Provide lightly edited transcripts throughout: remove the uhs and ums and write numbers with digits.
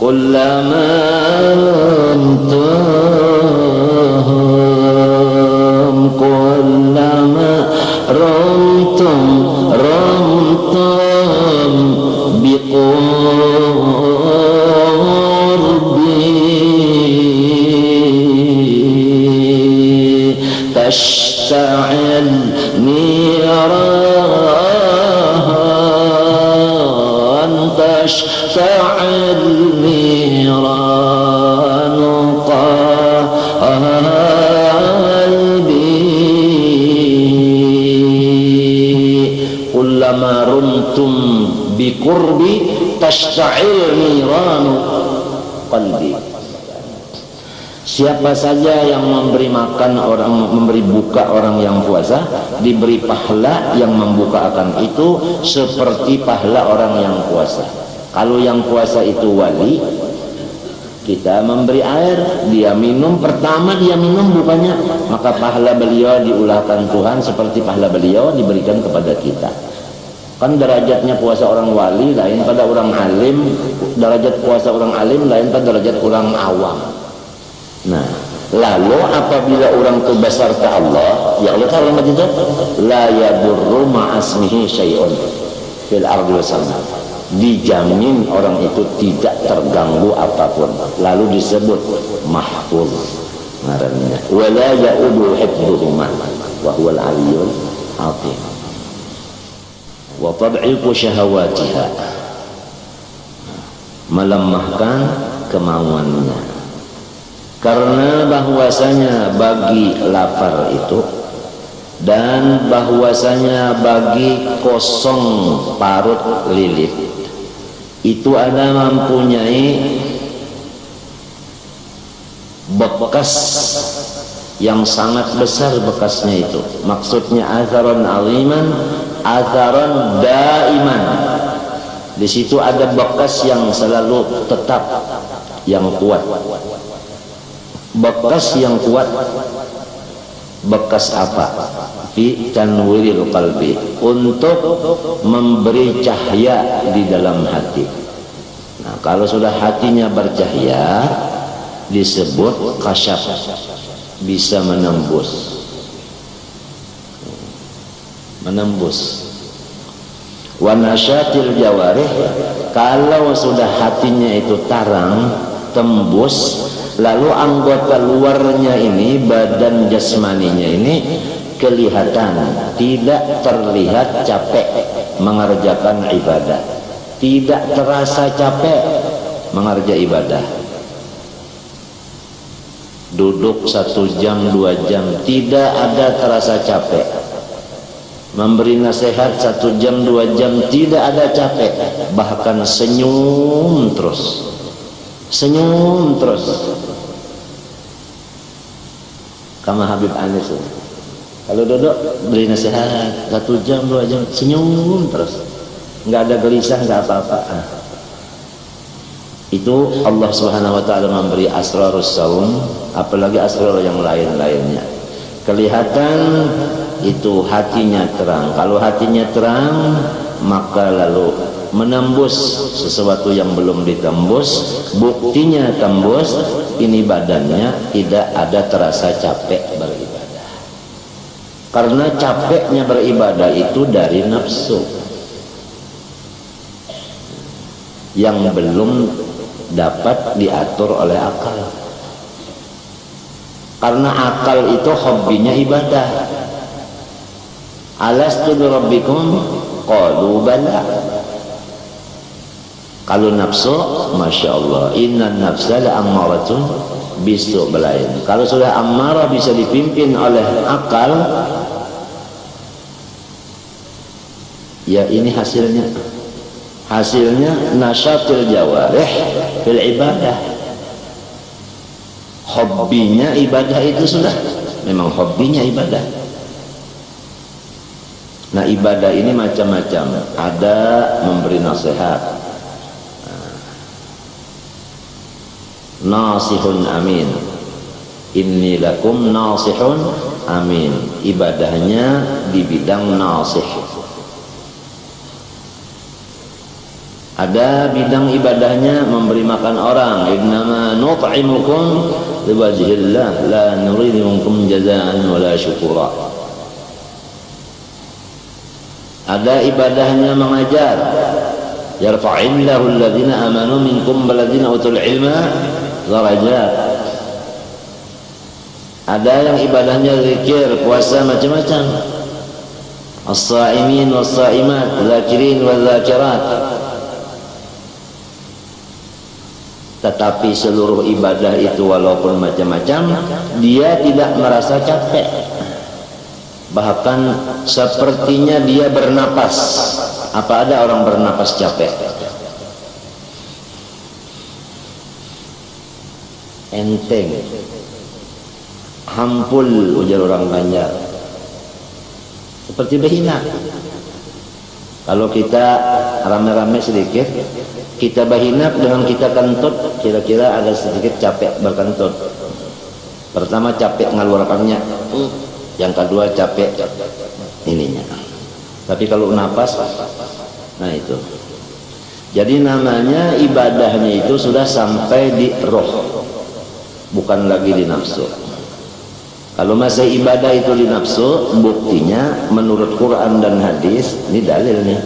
kullama rumtum biqurbi tashta'il niran tashta'il niran kullama rumtum biqurbi tashta'il niranu qalbi. Siapa saja yang memberi makan orang, memberi buka orang yang puasa, diberi pahala yang membuka akan itu seperti pahala orang yang puasa. Kalau yang puasa itu wali, kita memberi air, dia minum, pertama dia minum bukannya, maka pahala beliau diulahkan Tuhan seperti pahala beliau diberikan kepada kita. Kan derajatnya puasa orang wali lain pada orang alim, derajat puasa orang alim lain pada derajat orang awam. Nah, lalu apabila orang itu besar ke Allah, ya Allah kalimat itu la yadurru ma'asmihi syai'un fil ardi wasama, dijamin orang itu tidak terganggu apapun, lalu disebut mahfuz ngarannya, wala ya'udu hifdzuhuma wa huwal aliyyul azim. Wa tad'ifu syahawatiha, melemahkan kemauannya. Karena bahwasanya bagi lapar itu dan bahwasanya bagi kosong parut lilit itu ada mempunyai bekas yang sangat besar. Bekasnya itu maksudnya atharon aliman, atharon daiman. Di situ ada bekas yang selalu tetap, yang kuat. Bekas yang kuat. Bekas apa? Fi tanwiril qalbi, untuk memberi cahaya di dalam hati. Nah, kalau sudah hatinya bercahaya disebut kasyaf, bisa menembus. Wa nasyatil jawarih, kalau sudah hatinya itu tarang, tembus, lalu anggota luarnya ini, badan jasmaninya ini kelihatan, tidak terlihat capek mengerjakan ibadah, tidak terasa capek mengerjakan ibadah. Duduk 1 jam 2 jam tidak ada terasa capek, memberi nasihat 1 jam 2 jam tidak ada capek, bahkan senyum terus. Kama Habib Anis, kalau duduk beri nasihat 1 jam 2 jam senyum terus, nggak ada gelisah, nggak apa-apa. Itu Allah Subhanahu wa ta'ala memberi asrarus saum, apalagi asrar yang lain-lainnya. Kelihatan itu hatinya terang. Kalau hatinya terang, maka lalu menembus sesuatu yang belum ditembus. Buktinya tembus, ini badannya tidak ada terasa capek beribadah. Karena capeknya beribadah itu dari nafsu yang belum dapat diatur oleh akal. Karena akal itu hobinya ibadah. Alastu bi rabbikum qalu bala. Kalau nafsu, masya Allah, inna nafsa la ammaratun bisu, belain. Kalau sudah ammarah bisa dipimpin oleh akal, ya ini hasilnya nasyatil jawarih fil ibadah. Hobinya ibadah itu sudah memang hobinya ibadah. Nah, ibadah ini macam-macam, ada memberi nasihat, nasihun amin, inni lakum nasihun amin, ibadahnya di bidang nasih. Ada bidang ibadahnya memberi makan orang, innama nut'imukum liwajhillah la nuridu minkum jazaa'an wala syukura. Ada ibadahnya mengajar, yarfa'illahu alladhina amanu minkum walladhina utul ilma darajat. Ada yang ibadahnya zikir, puasa, macam-macam. As-sa'imin was-sa'imat, zakirin waz-zakirat. Tetapi seluruh ibadah itu walaupun macam-macam, dia tidak merasa capek. Bahkan sepertinya dia bernapas. Apa ada orang bernapas capek? Enteng, hampul, ujar orang Banjar. Seperti behina. Kalau kita rame-rame sedikit, kita bahinap dengan kita kentut, kira-kira ada sedikit capek berkentut. Pertama capek ngeluarkannya, yang kedua capek ininya. Tapi kalau napas, nah itu. Jadi namanya ibadahnya itu sudah sampai di roh, bukan lagi di nafsu. Kalau masih ibadah itu di nafsu, buktinya menurut Quran dan hadis, ini dalil nih,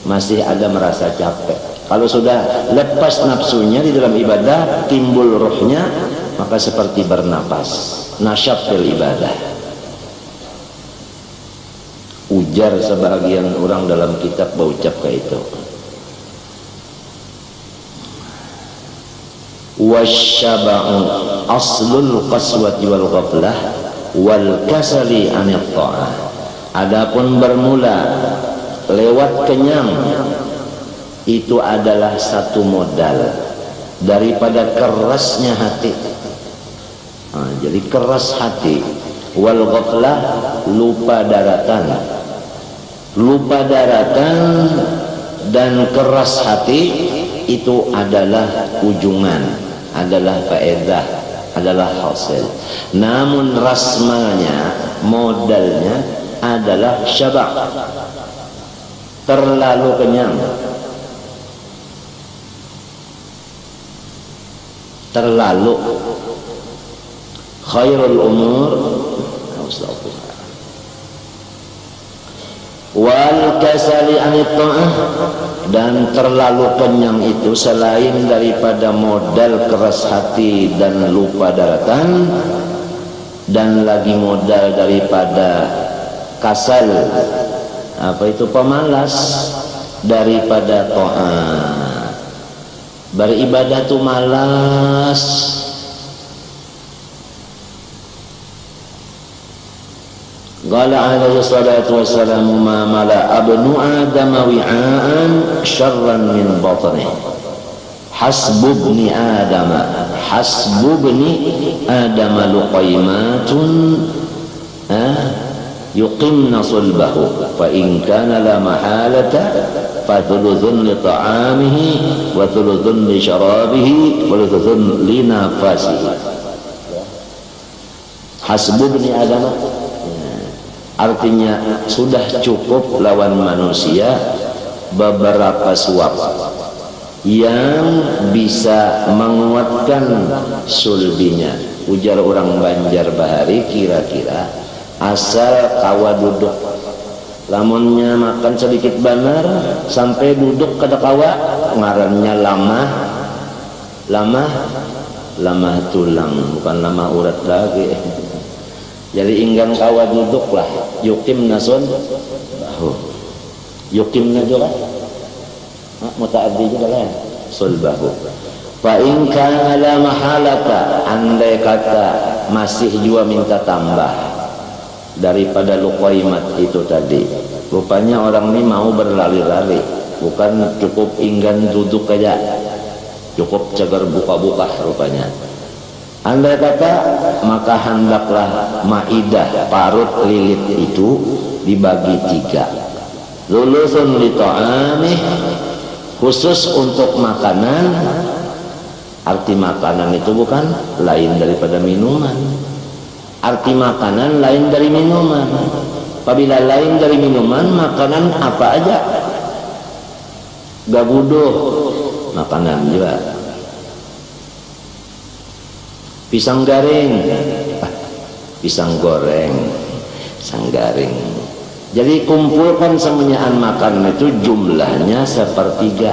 masih ada merasa capek. Kalau sudah lepas nafsunya di dalam ibadah, timbul rohnya, maka seperti bernapas, nasyat fil ibadah. Ujar sebagian orang dalam kitab berucap kayak itu. Wasyaba'u aslul qaswati wal ghaflah wal kasali anit ta'ah. Adapun bermula lewat kenyang itu adalah satu modal daripada kerasnya hati. Jadi keras hati, wal ghaflah, lupa daratan. Lupa daratan dan keras hati itu adalah ujungan, adalah faedah, adalah hasil. Namun rasmanya, modalnya adalah syaba', terlalu kenyang, terlalu. Khairul umur wal kasali anit ta'ah, dan terlalu kenyang itu selain daripada modal keras hati dan lupa daratan, dan lagi modal daripada kasal, apa itu, pemalas daripada ta'ah. Beribadah itu malas. Qala alaihi salatu wassalamu ma mala abnu adam wi'aan syarran min batnih. Hasbu ibni adam luqaymatun yuqimna sulbahu fa in kana la mahalata fa thuluthun li ta'amihi wa thuluthun li syarabihi wa thuluthun li nafasihi. Hasbu ibni adam artinya sudah cukup lawan manusia beberapa suap yang bisa menguatkan sulbinya. Ujar orang Banjar Bahari, kira-kira asal kawa duduk, lamunnya makan sedikit benar sampai duduk kada kawa, ngarannya lamah tulang, bukan lamah urat lagi. Jadi inggan kawa duduklah, yukim nasun bahu, yukim juga muta'addi juga lah, sulbahu. Fa in kana la mahalata, andai kata masih juga minta tambah daripada luqaimat itu tadi. Rupanya orang ini mau berlari-lari, bukan cukup inggan duduk aja, cukup cagar buka-buka rupanya. Andai kata, maka hendaklah maidah, parut lilit itu dibagi 3. Lulusun li ta'amih, khusus untuk makanan. Arti makanan itu bukan lain daripada minuman. Arti makanan lain dari minuman. Apabila lain dari minuman, makanan apa aja? gabuduh makanan juga, pisang garing, pisang goreng, pisang garing. Jadi kumpulkan semuanyaan makan itu jumlahnya sepertiga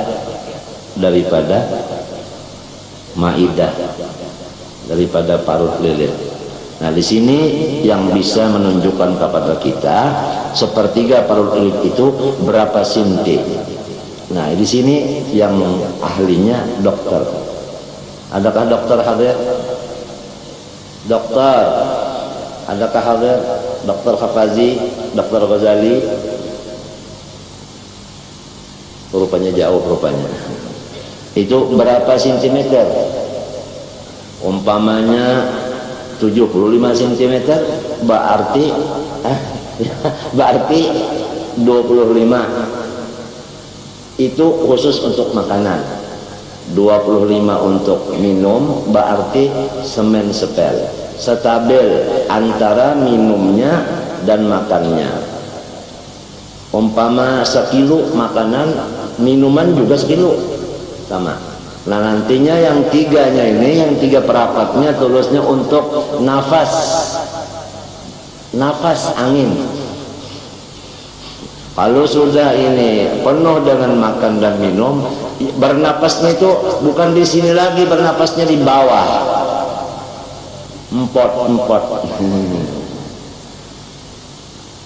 daripada maidah, daripada parut lilit. Nah di sini yang bisa menunjukkan kepada kita sepertiga parut lilit itu berapa sinti. Nah di sini yang ahlinya dokter. Adakah dokter hadir? Dokter, adakah hadir? Dokter Hafazi, Dokter Ghazali? Rupanya jauh rupanya. Itu berapa sentimeter? Umpamanya 75 cm berarti berarti 25 itu khusus untuk makanan, 25 untuk minum, berarti semen sepel stabil antara minumnya dan makannya. Umpama sekilo makanan, minuman juga sekilo sama. Nah nantinya yang tiganya ini, yang tiga perapatnya tulusnya untuk nafas angin. Kalau sudah ini penuh dengan makan dan minum, bernapasnya itu bukan di sini lagi, bernapasnya di bawah, empot.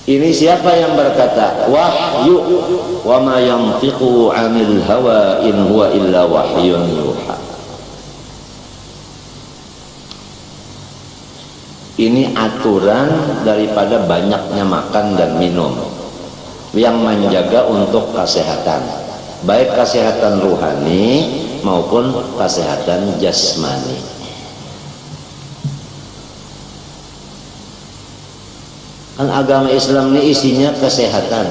Ini siapa yang berkata? Wahyu. Wa ma yantiqu 'anil hawa in huwa illa wahyun yuha. Ini aturan daripada banyaknya makan dan minum yang menjaga untuk kesehatan, baik kesehatan ruhani maupun kesehatan jasmani. Kan agama Islam ini isinya kesehatan.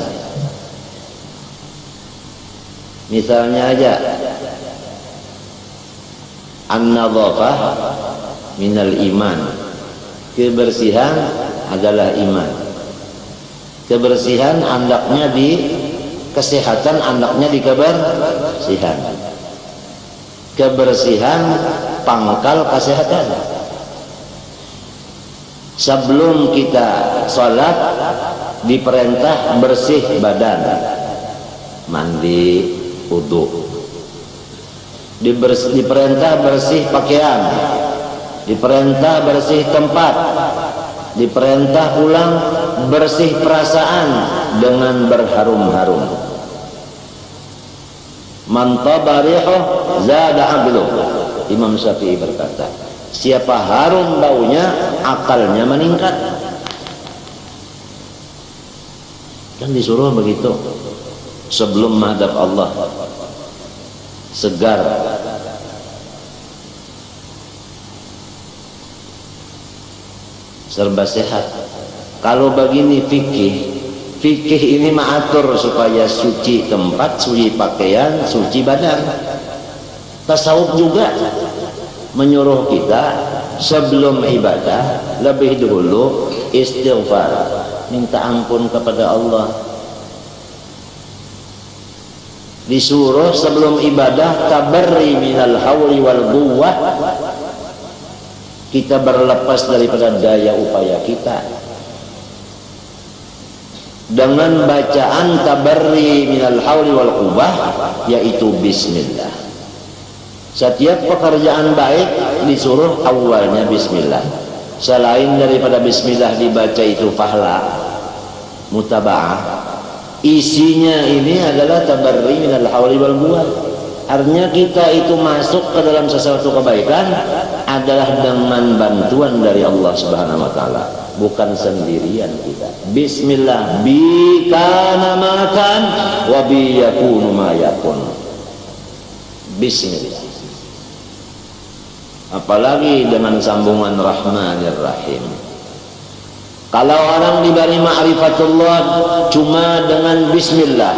Misalnya aja an-nadhafah minal iman, kebersihan adalah iman. Kebersihan andaknya di kesehatan, andaknya di kebersihan. Kebersihan pangkal kesehatan. Sebelum kita sholat diperintah bersih badan, mandi, wudu. Diperintah bersih pakaian, diperintah bersih tempat, diperintah pulang bersih perasaan dengan berharum-harum. Man tabarihu zada aqluh. Imam Syafi'i berkata, siapa harum baunya, akalnya meningkat. Kan disuruh begitu sebelum menghadap Allah, segar. Serba sehat. Kalau begini fikih ini mengatur supaya suci tempat, suci pakaian, suci badan. Tasawuf juga menyuruh kita sebelum ibadah lebih dulu istighfar, minta ampun kepada Allah. Disuruh sebelum ibadah tabarri minal hawli wal quwwah, kita berlepas daripada daya upaya kita dengan bacaan tabarri minal hawli wal quwwah, yaitu bismillah. Setiap pekerjaan baik disuruh awalnya bismillah. Selain daripada bismillah dibaca itu pahala mutaba'ah, isinya ini adalah tabarri minal hawli wal quwwah. Artinya kita itu masuk ke dalam sesuatu kebaikan adalah dengan bantuan dari Allah Subhanahu wa taala, bukan sendirian kita. Bismillah, bi kana makan wa bi yakunu ma yakun. Bismillah. Apalagi dengan sambungan Rahmanir Rahim. Kalau orang diberi ma'rifatullah cuma dengan bismillah,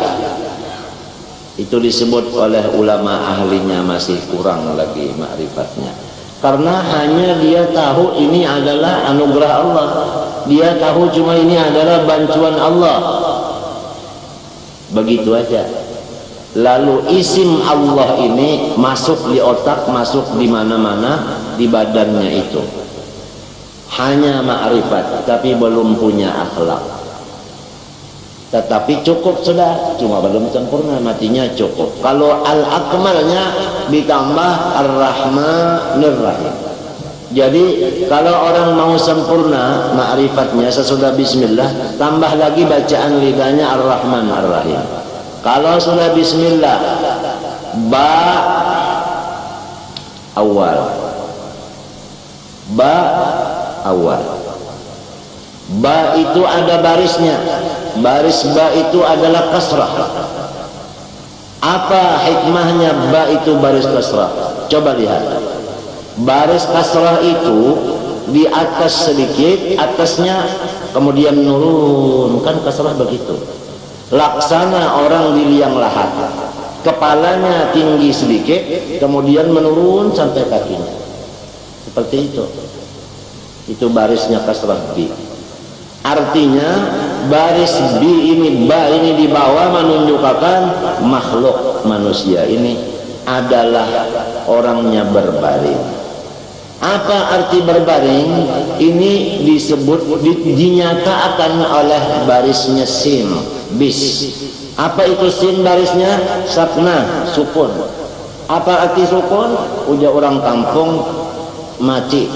itu disebut oleh ulama ahlinya masih kurang lagi ma'rifatnya. Karena hanya dia tahu ini adalah anugerah Allah, dia tahu cuma ini adalah bantuan Allah, begitu aja. Lalu isim Allah ini masuk di otak, masuk di mana-mana di badannya itu. Hanya ma'rifat, tapi belum punya akhlak. Tetapi cukup sudah, cuma belum sempurna, matinya cukup. Kalau al-akmalnya ditambah ar-rahmanir rahim. Jadi kalau orang mau sempurna ma'rifatnya sesudah bismillah, tambah lagi bacaan lidahnya ar-rahman ar-rahim. Kalau sudah bismillah, ba awal, ba awal, ba itu ada barisnya, baris ba itu adalah kasrah. Apa hikmahnya ba itu baris kasrah? Coba lihat, baris kasrah itu di atas sedikit, atasnya kemudian menurun, kan kasrah begitu. Laksana orang di liang lahat, kepalanya tinggi sedikit kemudian menurun sampai kakinya, seperti itu barisnya kasrah bi. Artinya baris bi ini, ba ini di bawah menunjukkan makhluk manusia ini adalah orangnya berbaring. Apa arti berbaring? Ini disebut, dinyatakan oleh barisnya sin, bis. Apa itu sin barisnya? Sakna, sukun. Apa arti sukun? Ujar orang kampung, mati.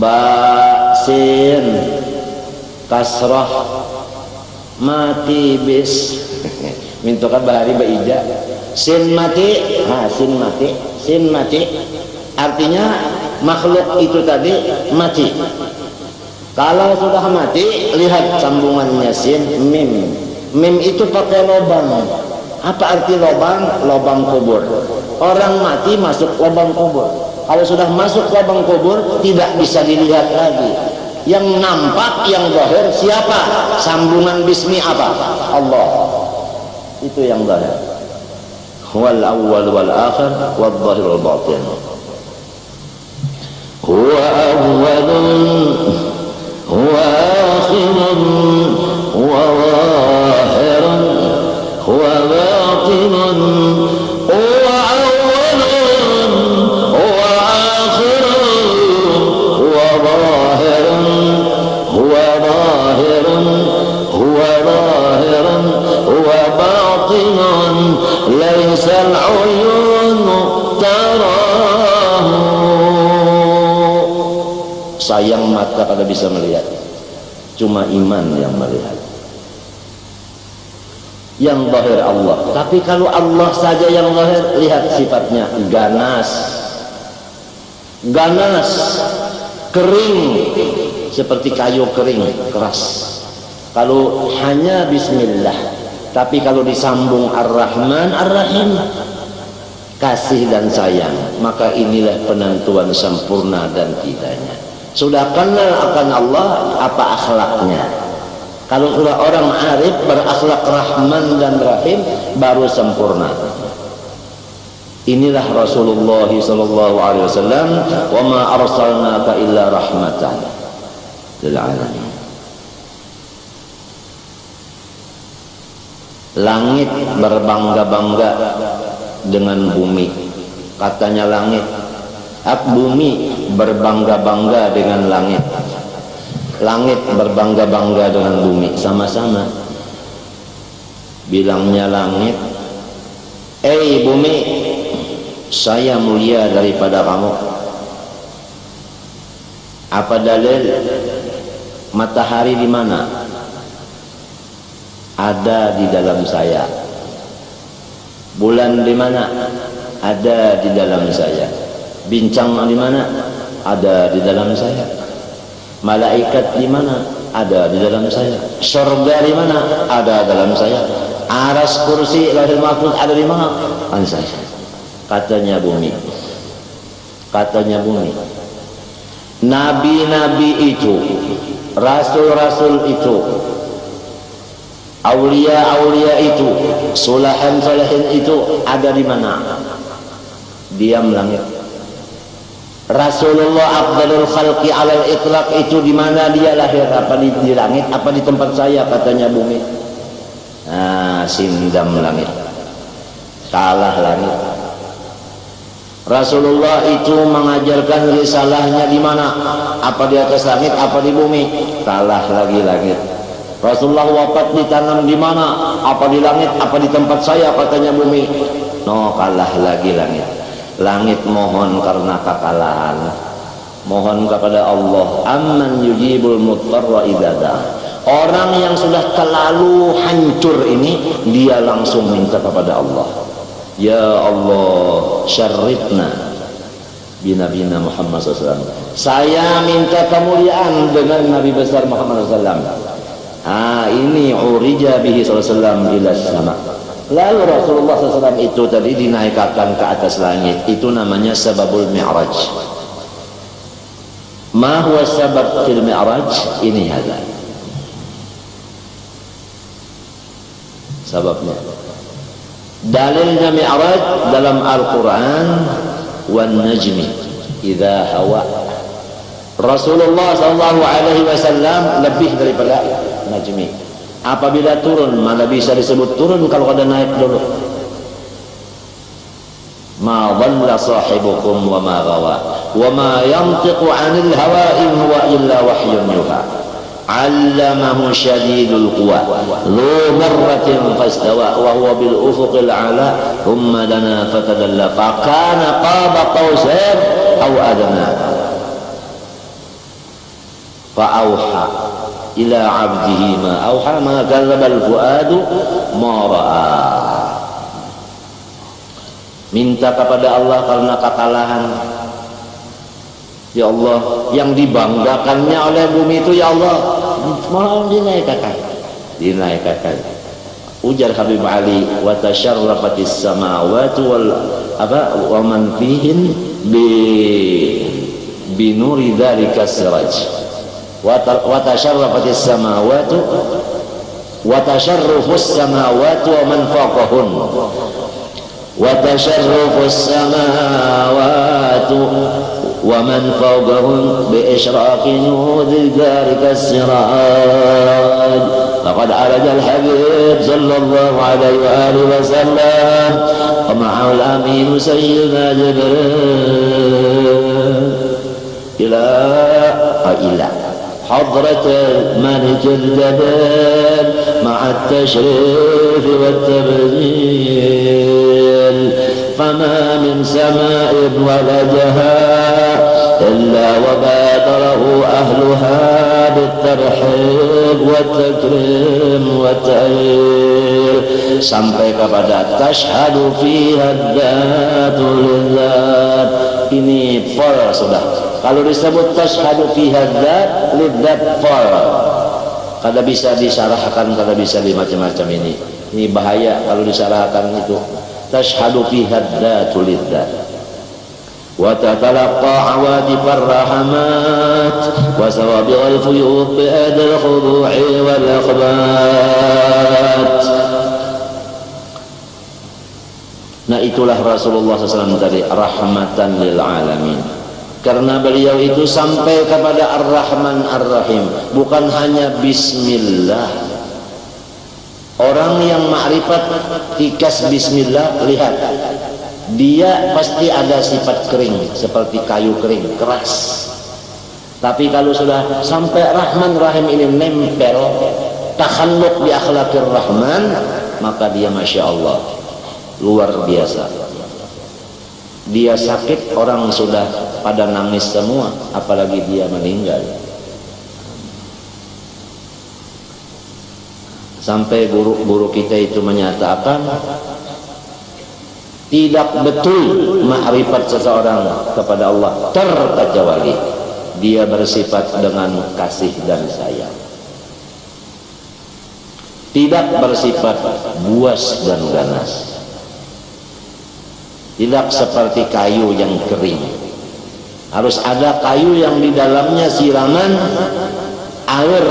Ba sin kasrah mati bis. Mintokan bahari baija. Sin mati, sin mati, sin mati. Artinya makhluk itu tadi mati. Kalau sudah mati, lihat sambungannya sin, mim. Mim itu pakai lubang. Apa arti lubang? Lubang kubur. Orang mati masuk lubang kubur. Kalau sudah masuk lubang kubur, tidak bisa dilihat lagi. Yang nampak, yang zahir siapa? Sambungan bismi apa? Allah. Itu yang zahir. Wal awwal wal akhir wal zahir wal batin. Huwa awwalun huwa akhirun huwa zahirun huwa batinun huwa awwalun huwa akhirun huwa zahirun huwa zahirun huwa zahirun huwa batinun laysa al-uyun tarahu. Sayang mata kada bisa melihat, cuma iman yang melihat. Yang zahir Allah. Tapi kalau Allah saja yang zahir, lihat sifatnya ganas, ganas, kering, seperti kayu kering, keras. Kalau hanya bismillah, tapi kalau disambung ar-Rahman ar-Rahim, kasih dan sayang, maka inilah penentuan sempurna dan tidaknya. Sudah kenal akan Allah, apa akhlaknya? Kalau sudah orang arif berakhlak Rahman dan Rahim, baru sempurna. Inilah Rasulullah sallallahu alaihi wasallam, wa ma arsalnaka illa rahmatan lil alamin. Langit berbangga-bangga dengan bumi. Katanya langit, bumi berbangga-bangga dengan langit. Langit berbangga-bangga dengan bumi, sama-sama. Bilangnya langit, bumi, saya mulia daripada kamu. Apa dalil? Matahari di mana? Ada di dalam saya. Bulan di mana? Ada di dalam saya. Bincang di mana? Ada di dalam saya. Malaikat di mana? Ada di dalam saya. Surga di mana? Ada dalam saya. Aras, kursi, lahir mahfuz ada di mana? Ada saya. Katanya bumi. Katanya bumi. Nabi-nabi itu, rasul-rasul itu, aulia-aulia itu, sulahan-sulahin itu ada di mana? Diam langit. Rasulullah afdalul khalqi alal itlaq itu di mana dia lahir? Apa di langit? Apa di tempat saya? Katanya bumi. Nah, sindam langit, kalah langit. Rasulullah itu mengajarkan risalahnya di mana? Apa di atas langit, apa di bumi? Kalah lagi langit. Rasulullah wafat ditanam di mana? Apa di langit, apa di tempat saya, katanya bumi. No, kalah lagi langit. Langit mohon karena kekalahan, mohon kepada Allah. Amman yujibul muttarra idza da'a. Orang yang sudah terlalu hancur ini, dia langsung minta kepada Allah, ya Allah syarifna binabina Muhammad SAW. Saya minta kemuliaan dengan Nabi besar Muhammad SAW. Ini urija bihi SAW ila sama. Lalu Rasulullah SAW itu tadi dinaikkan ke atas langit. Itu namanya sababul mi'raj. Ma huwa sabab fil mi'raj? Ini ada sababnya. Dalilnya mi'raj dalam Al-Quran, wan najmi idza hawa. Rasulullah SAW lebih daripada najmi. Apabila turun, malah bisa disebut turun kalau ada naik dulu. Ma dhalla sahibukum wa ma ghawa wa ma yantiqu 'anil hawa in huwa illa wahyun yuha. 'Allamahu syadidul quwa lu marratin fastawa wa huwa bil ufuqil a'la thumma dana fatadalla fa kana qaba qausain aw adna fa auha ila 'abdihi ma auha ma kadzdzabal fuadu ma ra'a. Minta kepada Allah karena kekalahan. Ya Allah, yang dibanggakannya oleh bumi itu, ya Allah, mohon dinaikkan. Ujar Habib Ali, wa tasharrafatis samawati wal wa man fihin bi nuri dzalika siraj. Wa tasharrafatis samawati wa tasharrufus samawati wa man fawqahun. Wa tasharrufus samawati ومن فوقهم بإشراق نور ذلك السراج. فقد عرج الحبيب صلى الله عليه وآله وسلم ومعه الأمين سيدنا جبريل إلى حضرة الملك الجبل مع التشريف والتبجيل. فما من سماء ولجها إلا وبادره أهلها بالترحيب والتكريم والتأيير. Sampai kepada tashhadu fiha dzatul lidzat. Ini fal sudah. Kalau disebut tashhadu fiha dzat lidzat fal. Kada bisa disarahkan, kada bisa macam-macam ini. Ini bahaya kalau disarahkan itu. Tashhadu fiha dzatul lidzat. وتتلقى عواطف الرحمات وسوابغ الفيوض بأدى الخضوع والأخبات. Nah, itulah Rasulullah SAW tadi, rahmatan lil alamin. Karena beliau itu sampai kepada Ar-Rahman Ar-Rahim, bukan hanya bismillah. Orang yang ma'rifat tikas bismillah, lihat, dia pasti ada sifat kering, seperti kayu kering, keras. Tapi kalau sudah sampai Rahman Rahim ini nempel, takhalluq bi akhlaqir Rahman, maka dia Masya Allah, luar biasa. Dia sakit, orang sudah pada nangis semua, apalagi dia meninggal. Sampai guru-guru kita itu menyatakan, tidak betul ma'rifat seseorang kepada Allah terkecuali dia bersifat dengan kasih dan sayang, tidak bersifat buas dan ganas, tidak seperti kayu yang kering. Harus ada kayu yang di dalamnya siraman air.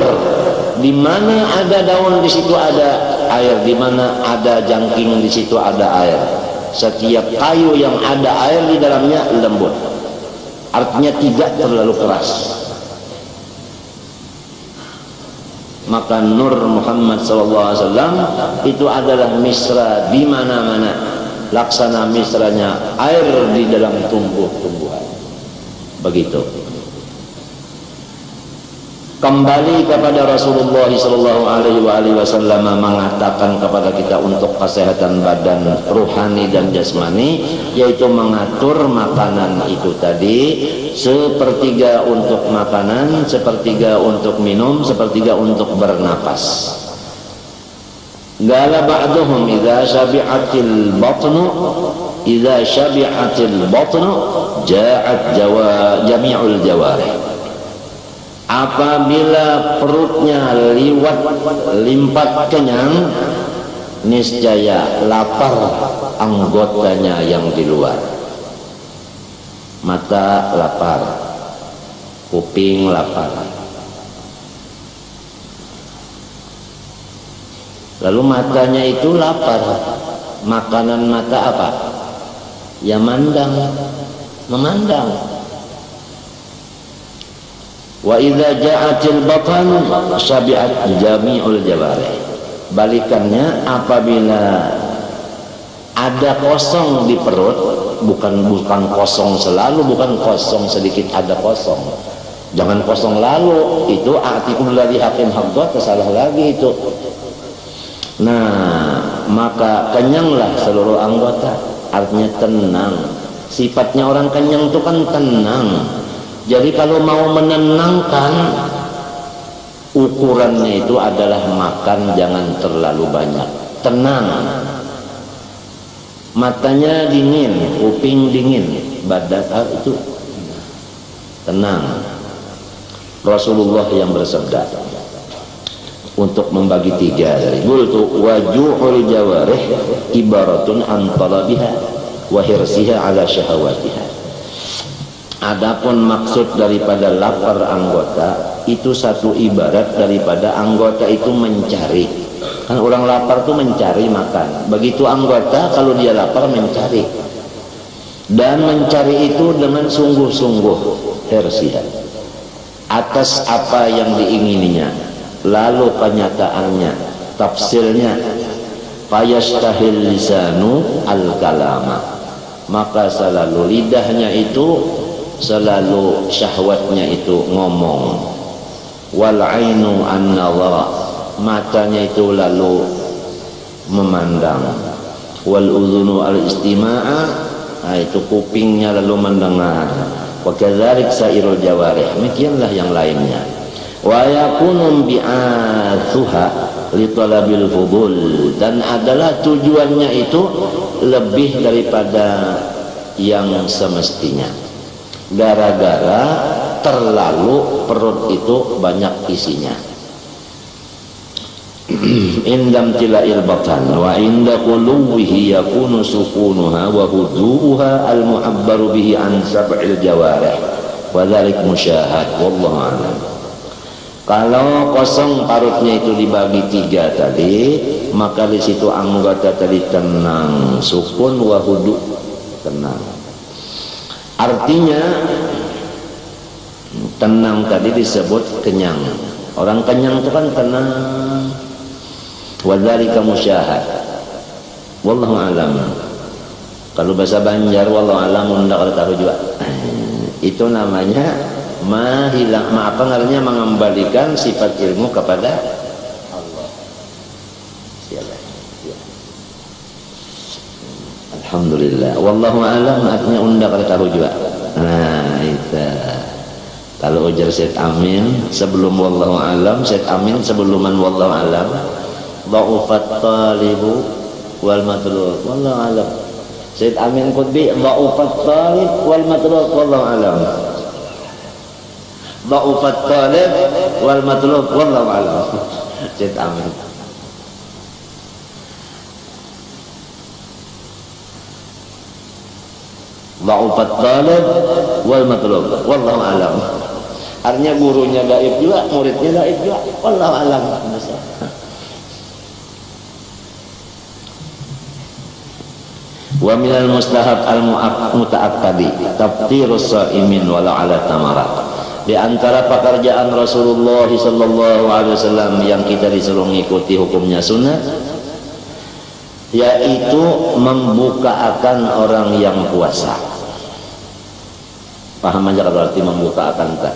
Di mana ada daun, di situ ada air. Di mana ada jangking, di situ ada air. Setiap kayu yang ada air di dalamnya lembut, artinya tidak terlalu keras. maka nur Muhammad SAW itu adalah misra di mana-mana, laksana misranya air di dalam tumbuh-tumbuhan. Begitu. Kembali kepada Rasulullah SAW mengatakan kepada kita untuk kesehatan badan rohani dan jasmani, yaitu mengatur makanan itu tadi, sepertiga untuk makanan, sepertiga untuk minum, sepertiga untuk bernapas. Qala ba'duhum idza syabi'atil batnu ja'at jami'ul jawarih. Apabila perutnya limpat kenyang, niscaya lapar anggotanya yang di luar. Mata lapar, kuping lapar. Lalu matanya itu lapar. Makanan mata apa? Ya memandang. Wa idza ja'atil batan syabi'at jami'ul jawarih. Balikannya, apabila ada kosong di perut, bukan kosong selalu, bukan kosong sedikit, ada kosong. Jangan kosong lalu, itu artikel dari hakim haqqa, salah lagi itu. Nah, maka kenyanglah seluruh anggota, artinya tenang. Sifatnya orang kenyang itu kan tenang. Jadi kalau mau menenangkan, ukurannya itu adalah makan jangan terlalu banyak, tenang. Matanya dingin, kuping dingin, badan itu tenang. Rasulullah yang bersabda untuk membagi tiga dari qultu wajuhul jawarih ibaratun an talabiha wa hirsiha ala syahawatiha. Adapun maksud daripada lapar anggota itu satu ibarat daripada anggota itu mencari. Kan orang lapar itu mencari makan. Begitu anggota kalau dia lapar mencari. Dan mencari itu dengan sungguh-sungguh, hirsiha, atas apa yang diingininya. Lalu kenyataannya, tafsirnya, fayastahil lisanu al-kalama. Maka selalu lidahnya itu, selalu syahwatnya itu ngomong. Wal ainu an-nadhara, matanya itu lalu memandang. Wal udhunu al-istima'a, itu kupingnya lalu mendengar. Wa kadzalik sairul jawarih, demikianlah yang lainnya. Wa yakunu bi'athuha li talabil fudul, dan adalah tujuannya itu lebih daripada yang semestinya, gara-gara terlalu perut itu banyak isinya. Indam tila'il batan wa inda quluwihi yakunu sukunuha wa hudu'uha al-mu'abbaru bihi an sab'il jawarih wa dhalik musyahad wallahu a'lam. Kalau kosong parutnya itu dibagi tiga tadi, maka di situ anggota tadi tenang, sukun wa hudu, tenang. Artinya tenang tadi disebut kenyang. Orang kenyang itu kan tenang. Wa dzalika musyahad wallahu alam. Kalau bahasa Banjar wallahu alam unda kalau tahu juga. Itu namanya apa artinya mengembalikan sifat ilmu kepada Allah. Alhamdulillah. Wallahu alam artinya unda kalau tahu juga. Nah, itu. Kalau ujar Syed Amin sebelum wallahu alam, Syed Amin sebuluman wallahu alam. Dha'ufat talibu wal matlub wallahu alam. Syed Amin Qutbi dha'ufat talib wal matlub wallahu alam. Dha'ufat talib wal matlub wallahu alam. Syed Amin. Dha'ufat talib wal matlub wallahu alam. Artinya gurunya gaib juga, muridnya gaib juga, wallahu alam. Wa minal mustahab al-muta'akkadi taftirus sha'imin wala ala tamarat. Di antara pekerjaan Rasulullah sallallahu alaihi wasallam yang kita disuruh mengikuti hukumnya sunnah, yaitu membuka akan orang yang puasa. Paham aja kalau arti membuka akan tak?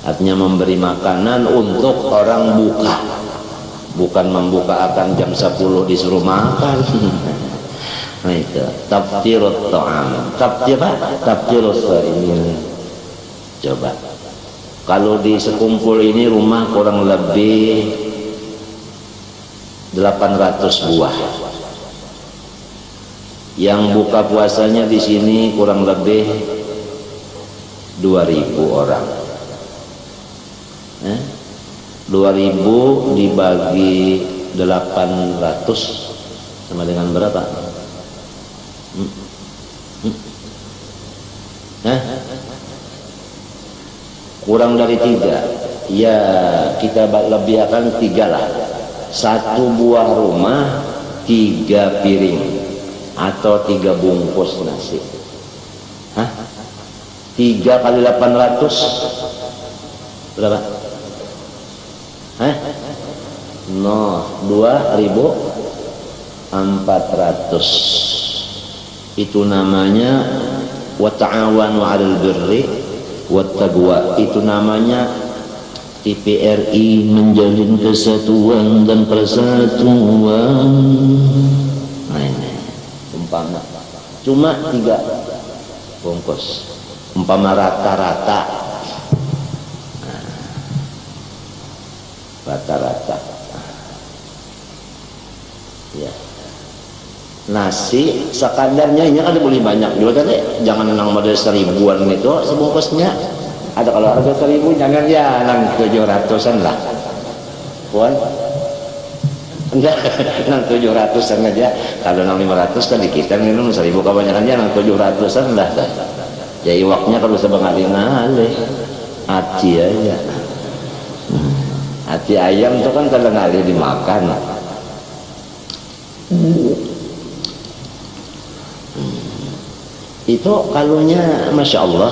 Artinya memberi makanan untuk orang buka, bukan membuka akan jam 10 disuruh makan. Nah itu taftirut ta'am. Taftir apa? Taftirus ini. Coba kalau di sekumpul ini rumah kurang lebih 800 buah. Yang buka puasanya di sini kurang lebih 2000 orang. 2000 dibagi 800 sama dengan berapa? Kurang dari 3. Ya kita lebih akan 3 lah. 1 buah rumah 3 piring atau 3 bungkus nasi. 3 kali 800 berapa? 2400. Itu namanya wa ta'awanu 'alal birri wat taqwa. Itu namanya TPRI, menjalin kesatuan dan persatuan. Nah ini umpama cuma 3 bungkus, umpama rata-rata ya nasi sekadarnya. Ini kan boleh banyak juga tadi, jangan nang model 1000-an itu sebungkusnya. Ada kalau harga 1000 jangan ya nang 700-an lah puan. Enggak, nang 700-an aja. Kalau nang 500 kan kita minum 1000 kebanyakannya nang 700-an lah. Ya iwaknya kalau bisa bengalih-ngalih hati aja. Hati ayam itu kan kalau ngalih dimakan. Itu kalunya Masya Allah.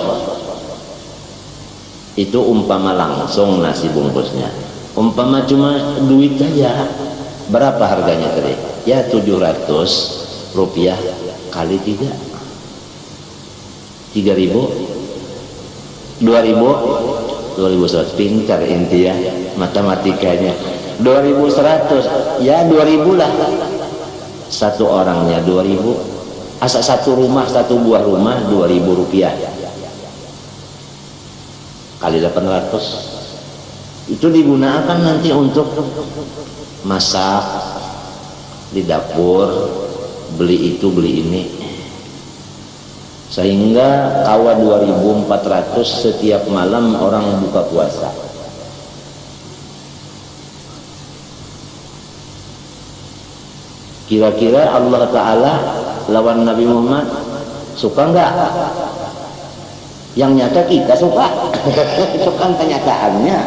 Itu umpama langsung nasi bungkusnya. Umpama cuma duit aja, berapa harganya tadi? Ya 700 rupiah kali 3 3000 2100. Pintar inti ya matematikanya. 2100 ya 2000 lah. Satu orangnya 2000. Asa satu rumah, satu buah rumah 2000 rupiah kali 800. Itu digunakan nanti untuk masak di dapur, beli itu beli ini, sehingga kawa 2400 setiap malam orang buka puasa. Kira-kira Allah Ta'ala lawan Nabi Muhammad suka enggak? Yang nyata kita suka. Itu kan kenyataannya.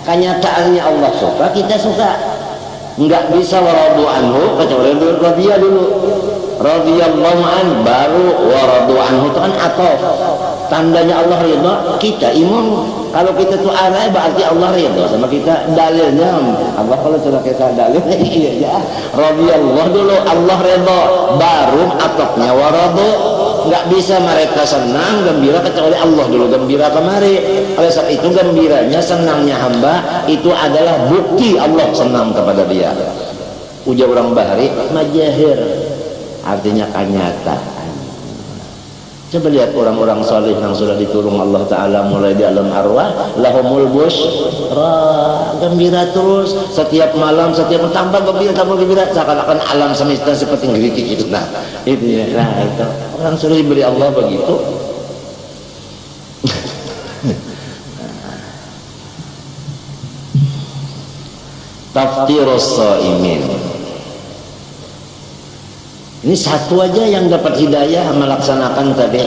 Kenyataannya Allah suka, kita suka. Enggak bisa waradu anhu kecuali radhiya dulu. Radhiyallahu an baru waradu anhu itu kan atau tandanya Allah ridha, kita imun. Kalau kita tuh alay berarti Allah ridha sama kita. Dalilnya Allah kalau sudah kita dalil iya aja. Radhiyallahu dulu Allah ridha baru atoknya waradu. Enggak bisa mereka senang gembira kecuali Allah dulu gembira kemari. Oleh sebab itu gembiranya senangnya hamba itu adalah bukti Allah senang kepada dia. Ujar orang bahari majahir artinya kenyataan. Coba lihat orang-orang saleh yang sudah ditolong Allah Ta'ala mulai di alam arwah, lahumul busyra, gembira terus setiap malam, setiap tambah gembira, seakan-akan alam semesta seperti ngeritik itu. Nah itu ya, nah itu orang sudah diberi Allah begitu. Taftirus shaimin. Ini satu aja yang dapat hidayah melaksanakan tadi.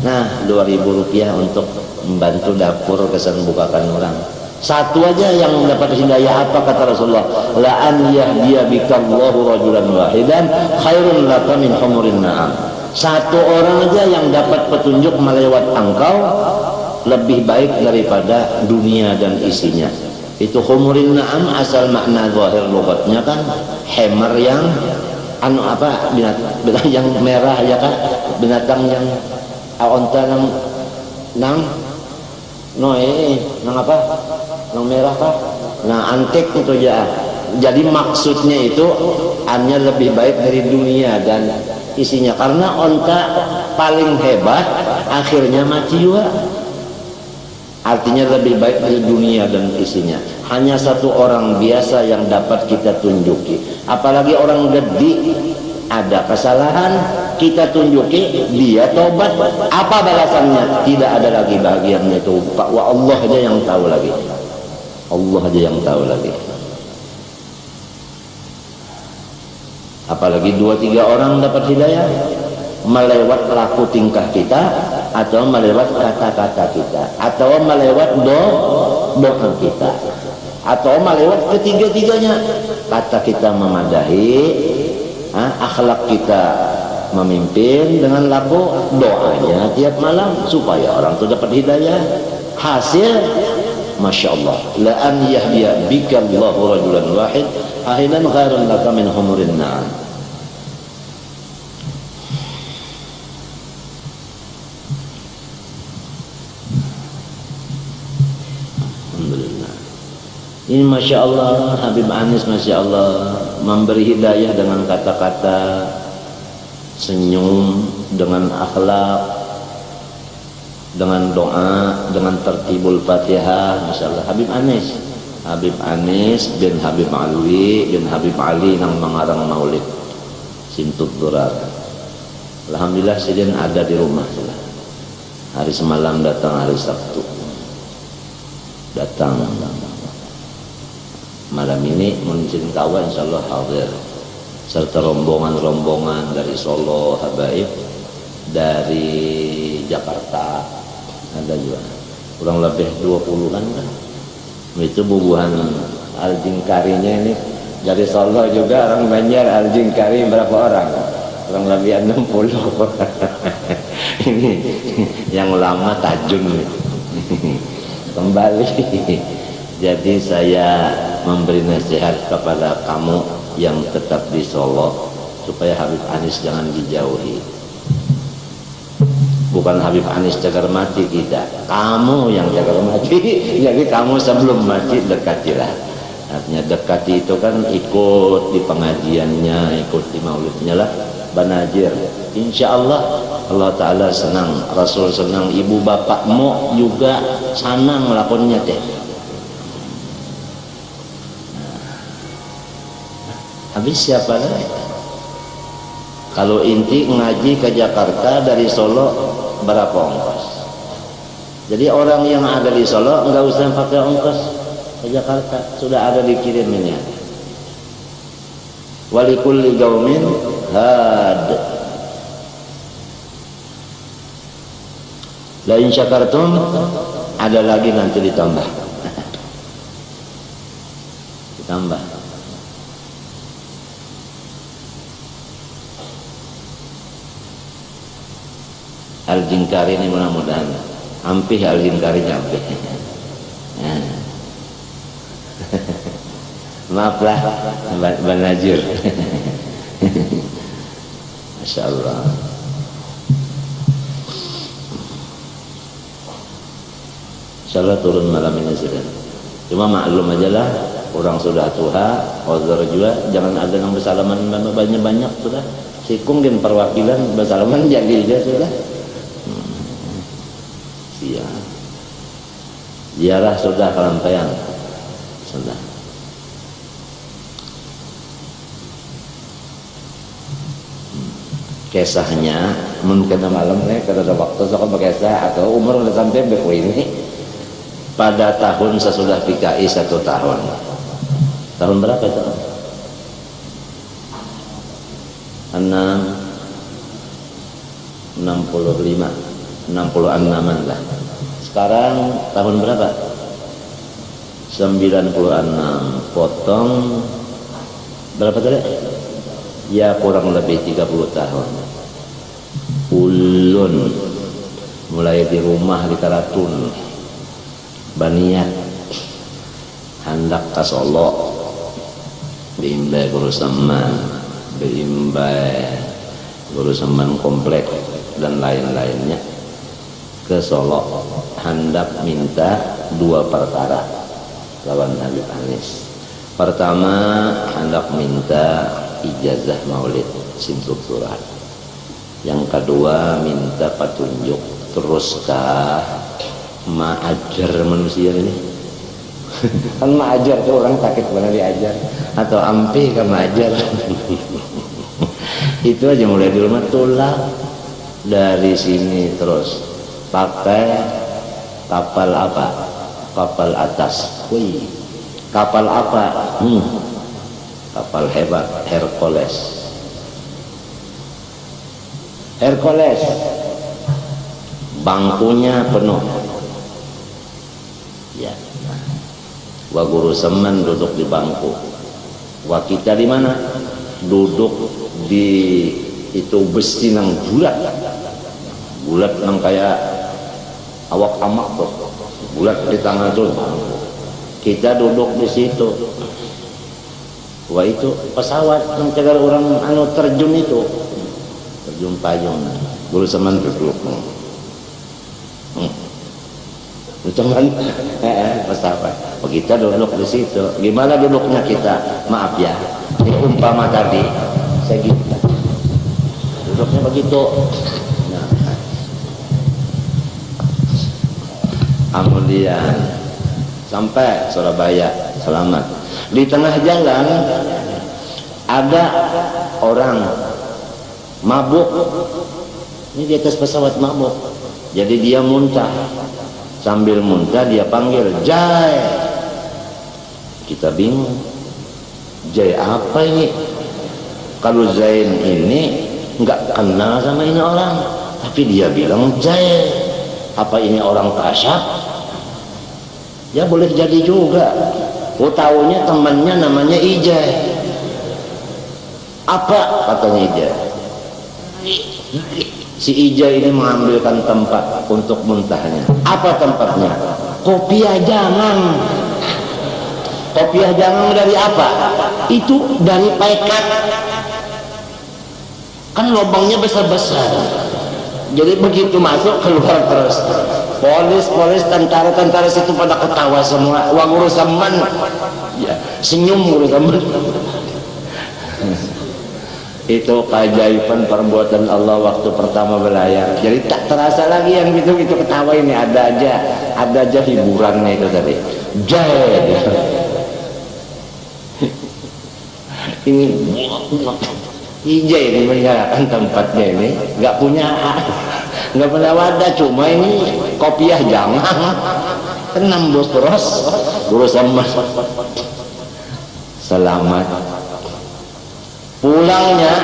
Nah 2000 rupiah untuk membantu dapur kesan bukakan orang. Satu aja yang dapat hidayah. Apa kata Rasulullah? La an yahdiya bikallahu rajulan wahidan khairun laka min humurin na'am. Satu orang aja yang dapat petunjuk melewat engkau lebih baik daripada dunia dan isinya. Itu humurin na'am asal makna zahir lughatnya kan hemar yang binatang yang merah ya kan, binatang yang onta nang apa nang merah kah, nah antik itu ya. Jadi maksudnya itu hanya lebih baik dari dunia dan isinya, karena onta paling hebat akhirnya mati juga. Artinya lebih baik dari dunia dan isinya. Hanya satu orang biasa yang dapat kita tunjuki. Apalagi orang gede, ada kesalahan, kita tunjuki, dia tobat. Apa balasannya? Tidak ada lagi bahagiannya itu. Wah, Allah aja yang tahu lagi. Allah aja yang tahu lagi. Apalagi 2-3 orang dapat hidayah melewat laku tingkah kita, atau melewat kata-kata kita, atau melewat doa kita, atau melewat ketiga-tiganya. Kata kita memadahi, akhlak kita memimpin dengan laku, doanya tiap malam supaya orang itu dapat hidayah. Hasil Masya Allah, la an yahdiya bika Allahu rajulan wahid ahidan khairun laka min humurin na'am. Ini Masya Allah, Habib Anis Masya Allah memberi hidayah dengan kata-kata, senyum, dengan akhlak, dengan doa, dengan tertibul Fatihah. Masya Allah, Habib Anis bin Habib Alwi bin Habib Ali yang mengarang maulid Simtud Durar. Alhamdulillah sidin ada di rumah. Hari semalam datang, hari Sabtu datang, malam ini muncul kawan insyaallah hadir, serta rombongan-rombongan dari Solo, habaib dari Jakarta ada juga, kurang lebih 20-an kan. Itu bubuhan Al-Jingkarinya ini dari Solo juga, orang Banjar Al-Jingkari berapa orang? Kurang lebih 60. Ini yang lama Tajun kembali. Jadi saya memberi nasihat kepada kamu yang tetap di Solo supaya Habib Anis jangan dijauhi. Bukan Habib Anis cagar mati, tidak, kamu yang cagar mati. Jadi kamu sebelum mati dekatilah. Artinya dekati itu kan ikut di pengajiannya, ikut di maulidnya lah, banajir. Insya Allah Allah Ta'ala senang, Rasul senang, ibu bapakmu juga senang melakukannya teh. Habis siapa lagi? Kalau inti ngaji ke Jakarta dari Solo berapa ongkos? Jadi orang yang ada di Solo enggak usah pakai ongkos ke Jakarta, sudah ada dikiriminnya. Walikulli qaumin had. La in syakartum, ada lagi nanti ditambah. Ditambah. Al-Jingkari ini mudah-mudahan ampih, Al-Jingkari ampih. Maaflah Banajir. Masya Allah. Insya Allah turun malam ini sudah. Cuma maklum aja lah, orang sudah tua, uzur juga, jangan ada yang bersalaman banyak-banyak sudah. Sikung dan perwakilan bersalaman jadi aja sudah. Ziarah sudah kelampaian sudah. Kisahnya mungkin malam nih kalau ada waktu saya berkisah atau umur udah sampai beku ini pada tahun sesudah PKI 1 tahun. Tahun berapa itu? 66an lah. Sekarang tahun berapa? 96 potong berapa tadi? Ya kurang lebih 30 tahun. Ulun mulai di rumah di Karatun Baniat hendak ke Solo bimbel guru seman, bimbel guru seman komplek dan lain-lainnya ke Solo hendak minta 2 perkara lawan Habib Anis. Pertama hendak minta ijazah maulid simtuk surat, yang kedua minta petunjuk teruskah maajar manusia ini kan maajar tuh orang sakit benar diajar atau ampi kan maajar itu aja mulai di rumah tulang dari sini terus pakai kapal apa, kapal atas. Wih, kapal apa? Kapal hebat, Hercules. Hercules bangkunya penuh ya. Wa guru semen duduk di bangku, wa kita di mana duduk di itu besi nang bulat nang kayak awak amak tuh, bulat di tangan tuh, kita duduk di situ. Wah itu pesawat yang cegar orang anu terjun itu, terjun payung, guru semen duduk. Cuman pesawat. Oh, kita duduk di situ. Gimana duduknya kita? Maaf ya. Ini umpama tadi saya gitu. Duduknya begitu. Nah. Kemudian sampai Surabaya selamat. Di tengah jalan ada orang mabuk. Ini di atas pesawat mabuk. Jadi dia muntah. Sambil muntah dia panggil Jai. Kita bingung, Jai apa ini? Kalau Zain ini nggak kenal sama ini orang, tapi dia bilang Jai. Apa ini orang kasyaf? Ya boleh jadi juga. Oh taunya temannya namanya Ijai. Apa katanya Ijai? Si Ijai ini mengambilkan tempat untuk muntahnya. Apa tempatnya? Kopiah jangang. Kopiah jangang dari apa? Itu dari pekat. Kan lubangnya besar-besar. Jadi begitu masuk keluar terus. Polis, tentara situ pada ketawa semua. Wah guru semen, ya, senyum guru semen. Itu keajaiban perbuatan Allah waktu pertama belayar. Jadi tak terasa lagi yang gitu-gitu ketawa ini, ada aja hiburannya itu tadi. Jai. Ini Ijai ini menyalakan tempatnya ini, nggak punya, nggak pernah wadah, cuma ini kopiah jangan, nembus terus, guru sama selamat. Pulangnya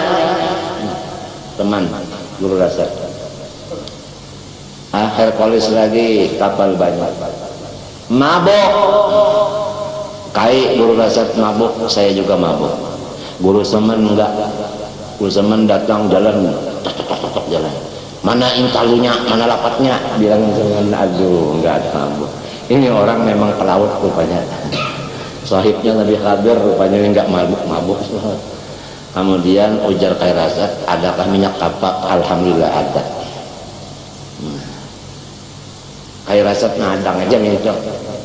teman guru Rasad Hercules lagi kapal banyak mabuk, kai guru Rasad mabuk, saya juga mabuk. Guru semen enggak, guru semen datang jalan, mana intalunya, mana lapatnya, bilang dengan aduh enggak ada mabuk. Ini orang memang ke laut rupanya, sahibnya Nabi Khadir rupanya enggak mabuk. Kemudian ujar Kai Rasad, adakah minyak kapak? Alhamdulillah ada. Kai Rasad ngadang aja minyak.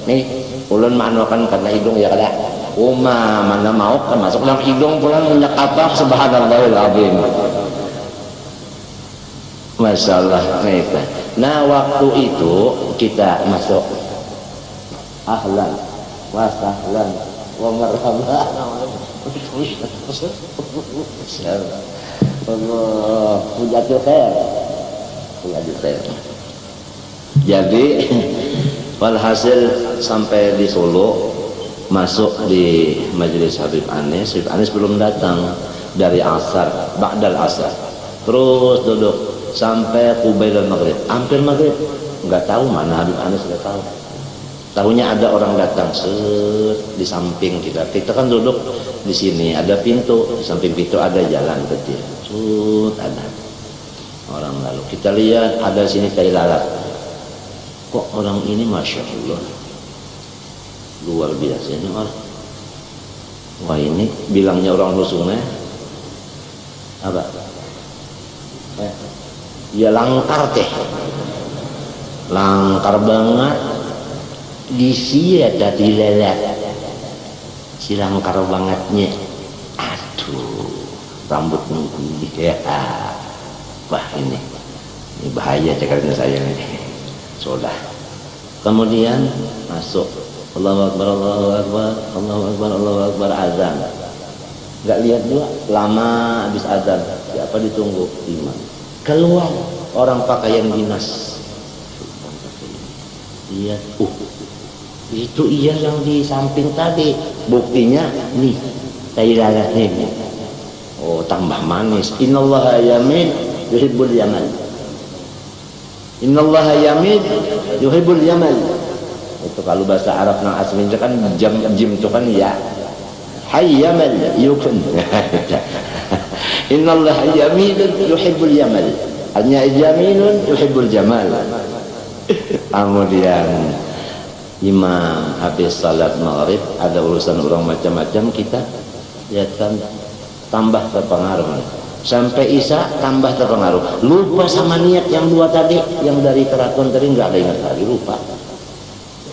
Nih, ulun manuakan karena hidung ya kada. Uma mana mau kan masuk dalam hidung pulang minyak kapak, subhanallahil azim. Masyaallah. Nah, waktu itu kita masuk. Ahlan wa sahlan wa marhaban. Allah pujatul khair. Jadi walhasil sampai di Solo, masuk di majelis Habib Anis. Habib Anis belum datang dari asar, ba'dal asar. Terus duduk sampai Qubailul Maghrib, hampir maghrib. Nggak tahu mana Habib Anis, nggak tahu. Tahunya ada orang datang di samping kita. Kita kan duduk di sini, ada pintu, di samping pintu ada jalan kecil. Ada orang lalu. kita lihat ada sini tai lalat. Kok orang ini masya Allah luar biasa ini orang. Wah ini bilangnya orang rusunnya apa? Ya langkar teh, langkar banget. Disi ada di lelet, si langkar bangetnya. Aduh, rambut nunggu ya. Wah ini bahaya cakapnya saya ini. Sudah. Kemudian masuk. Allahu Akbar, Allahu Akbar, Allahu Akbar, Allahu Akbar, azan. Enggak lihat juga lama habis azan. Siapa ditunggu? Imam. Keluar orang pakaian dinas. Lihat, itu iya yang di samping tadi. Buktinya nih, tai lalatnya. Oh, tambah manis. Innallaha yamin yuhibbul yaman. Innallaha yamin yuhibbul yaman. Itu kalau bahasa Arab nang asli itu kan jim itu kan ya. Hayyamal yukun. Innallaha yamin yuhibbul yaman. Hanya yaminun yuhibbul jamal. Kemudian imam habis salat maghrib ada urusan orang macam-macam, kita lihat kan tambah terpengaruh sampai isya tambah terpengaruh, lupa sama niat yang dua tadi, yang dari keraton tadi nggak ada ingat lagi, lupa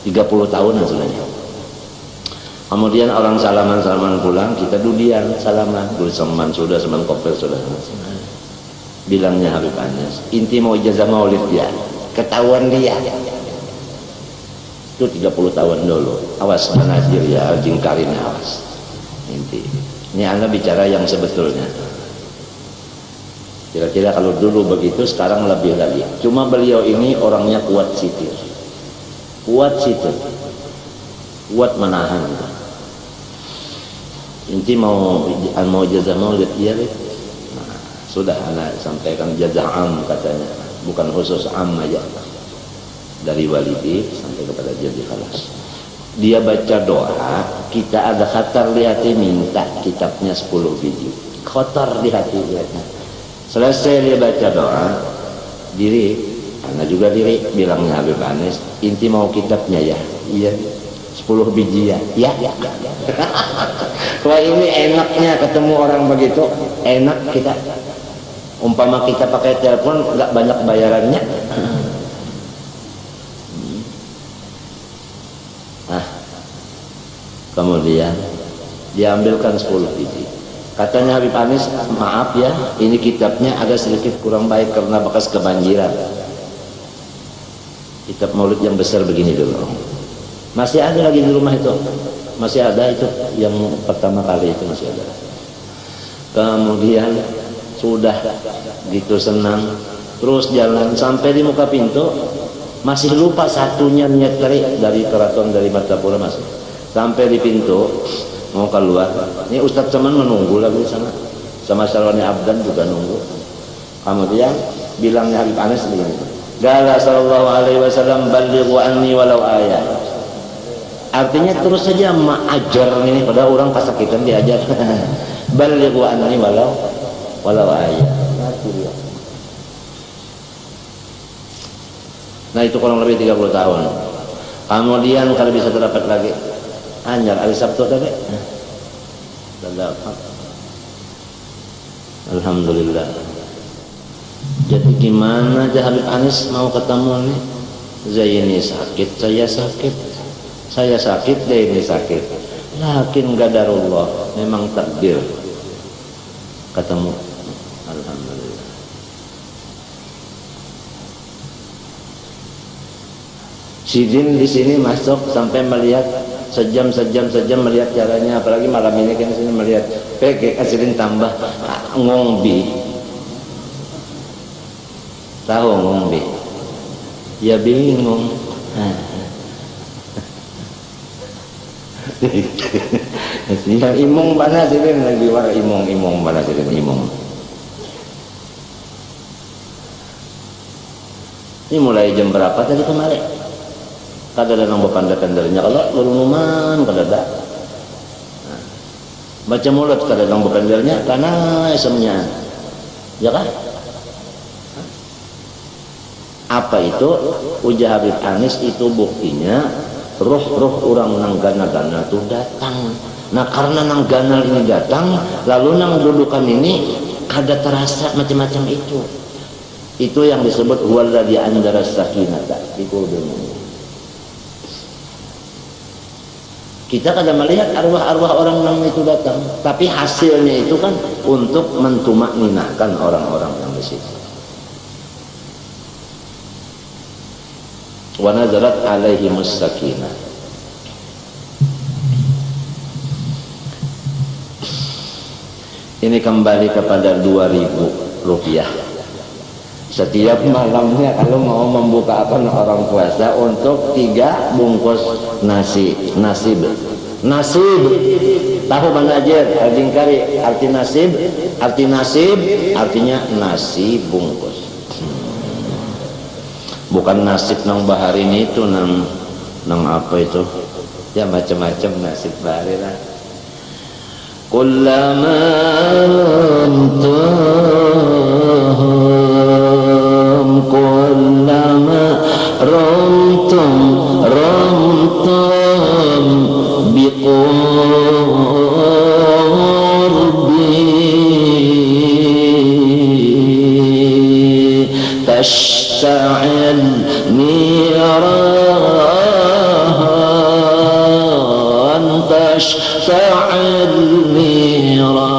30 tahunan sebenarnya. Kemudian orang salaman pulang, kita dudian salaman dulu, seman sudah, seman kopel sudah. Bilangnya Habib Anas, inti mau ijazah maulid dia, ketahuan dia. Itu 30 tahun dulu. Awas manazir ya, jingkarin awas. Inti. Ini Anda bicara yang sebetulnya. Kira-kira kalau dulu begitu, sekarang lebih lagi. Cuma beliau ini orangnya kuat sitir. Kuat sitir. Kuat menahan. Inti mau jazah maulid dia. Nah, sudah anak sampaikan jazah am katanya. Bukan khusus am aja. Dari walidi sampai kepada jadi khalas. Dia baca doa, kita ada khatar di hati, minta kitabnya 10 biji. Khatar di hati lihatnya. Selesai dia baca doa, diri, karena juga diri, bilangnya Habib Anis, inti mau kitabnya ya? Iya, 10 biji ya? Ya. Wah ini enaknya ketemu orang begitu, enak kita. Umpama kita pakai telepon, nggak banyak bayarannya. Kemudian diambilkan 10 biji. Katanya Habib Anis, maaf ya, ini kitabnya agak sedikit kurang baik karena bekas kebanjiran. Kitab maulid yang besar begini dulu. Masih ada lagi di rumah itu. Masih ada itu, yang pertama kali itu masih ada. Kemudian sudah gitu senang, terus jalan sampai di muka pintu, masih lupa satunya niat dari keraton dari Martapura masih. Sampai di pintu mau keluar, ini Ustadz Saman menunggu lagi sana, sama Salwani Abdan juga nunggu. Kemudian bilangnya Habib Anas begini, Gala sallallahu alaihi wasallam balighu anni walau ayat. Artinya terus saja ajar ini, pada orang kesakitan diajar. Balighu anni walau ayat. Nah itu kurang lebih 30 tahun. Kemudian kalau bisa terdapat lagi Anjar hari Sabtu tadi. Alhamdulillah. Jadi gimana aja Habib Anis mau ketemu nih? Zaini sakit, saya sakit. Saya sakit, Zaini sakit. Lakin qadarullah, memang takdir. Ketemu. Alhamdulillah. Sidin di sini masuk sampai melihat sejam melihat caranya, apalagi malam ini kan sini melihat PG Sidin tambah ngombi. Tahu ngombi? Ya bingung. Yang imung mana Sidin lagi war imung mana Sidin imung. Ini mulai jam berapa tadi kemarin? Kada ada nang bepanda-pandanya kalau luruman kada ada. Nah, baca mulut kada nang bepandanya karena esamnya. Ya kan? Apa itu? Ujar Habib Anis, itu buktinya roh-roh orang nang gana-gana itu datang. Nah karena nang ganal ini datang, lalu nang dudukan ini kada terasa macam-macam itu. Itu yang disebut huwaladzi anzala sakinata fi qulubil mu'minin. Kita kada melihat arwah-arwah orang nang itu datang, tapi hasilnya itu kan untuk mentumakninahkan orang-orang yang di situ. Wa nazalat alaihimus sakinah. Ini kembali kepada 2.000 rupiah setiap malamnya kalau mau membukakan orang puasa untuk 3 bungkus nasib. Tahu mana aja kari arti nasib? Arti nasib artinya nasi bungkus. Bukan nasib nang bahari ini itu nang apa itu? Ya macam-macam nasib bahari lah. Kullama rumtum biqurbi tashta'il niran tashta'il niran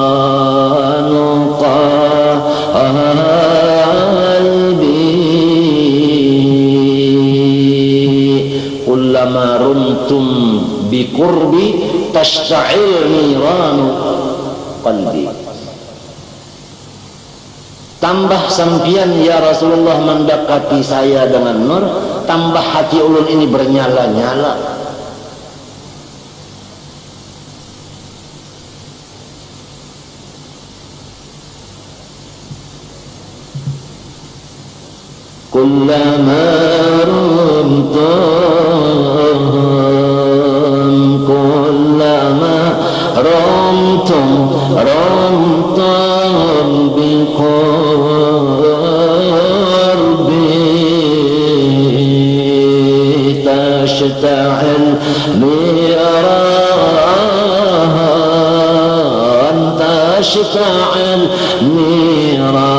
kullama rumtum biqurbi tashta'il niranu qalbi. Tambah sampian ya Rasulullah mendekati saya dengan nur, tambah hati ulun ini bernyala-nyala. Kullama rumtum biqurbi tashta'il niran tashta'il niran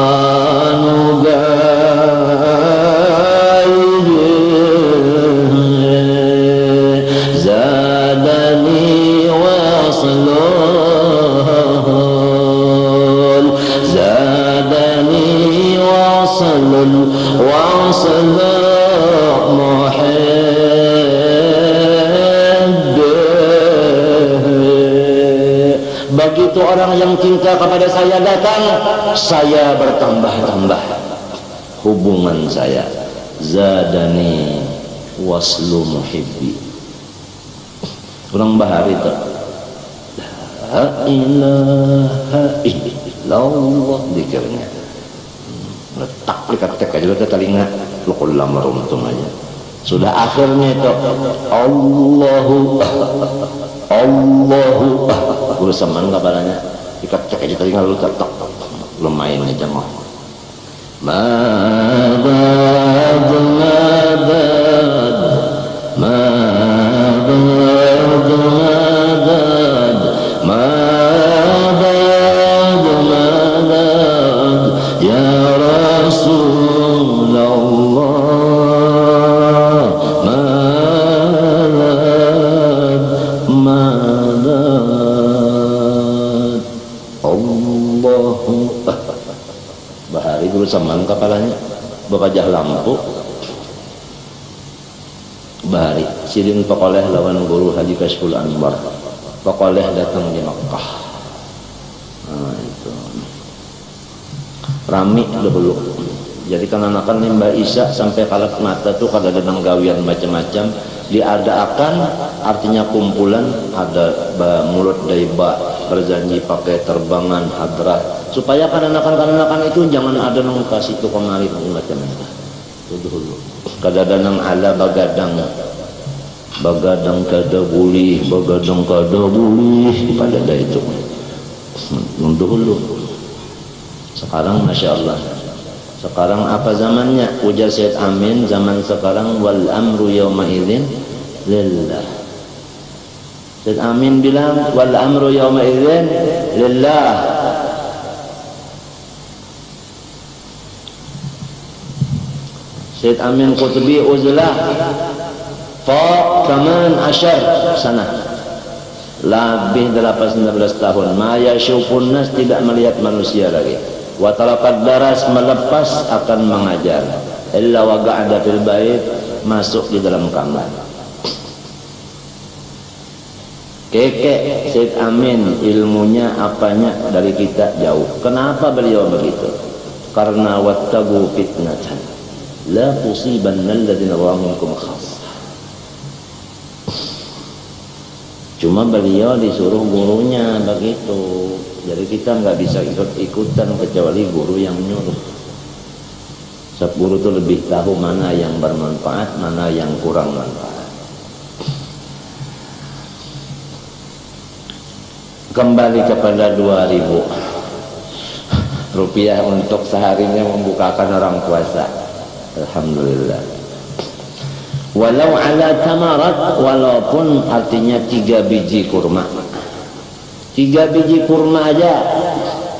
begitu orang yang cinta kepada saya datang, saya bertambah-tambah hubungan saya. Zadani waslu muhibbi. Orang bahari itu la ilaha illallah dikirnya letak dekat aja udah telinga lu kullama rumtum aja sudah akhirnya itu Allahu gue seman kabarnya ikat cek aja telinga lu tetap lu main aja mah bahari dulu seman kepalanya bekajah lampu bahari sirin pekoleh lawan guru Haji Kashful Anwar pekoleh datang di Makkah. Nah itu rami dulu jadi kan Mbak Isa sampai kalap mata tuh kada ada gawian macam-macam diadakan artinya kumpulan ada mulut daiba berjanji pakai terbangan hadrat supaya kadang-kadang itu jangan ada nang kasih itu kemari macam itu dulu kada ada nang ala bagadang kada boleh pada ada itu dulu. Sekarang Masya Allah Sekarang apa zamannya? Ujar Syed Amin, zaman sekarang wal amru yawma idzin lillah. Syed Amin bilang wal amru yawma idzin lillah. Syed Amin Qutbi uzlah fa kaman 10 sana, lebih 18-19 tahun. Ma yashufun nas, tidak melihat manusia lagi. Wa talaqad daras, melepas akan mengajar. Illa wa qa'ada fil bait, masuk di dalam kamar. Keke Syed Amin, ilmunya apanya dari kita jauh. Kenapa beliau begitu? Karena wattagu fitnatan la tusibanna alladziina zalamu minkum khassah. Cuma beliau disuruh gurunya begitu. Jadi kita nggak bisa ikut-ikutan kecuali guru yang nyuruh. Sebab guru itu lebih tahu mana yang bermanfaat, mana yang kurang manfaat. Kembali kepada 2.000 rupiah untuk seharinya membukakan orang puasa. Alhamdulillah. Walau ala tamarat, walaupun artinya 3 biji kurma. 3 biji kurma aja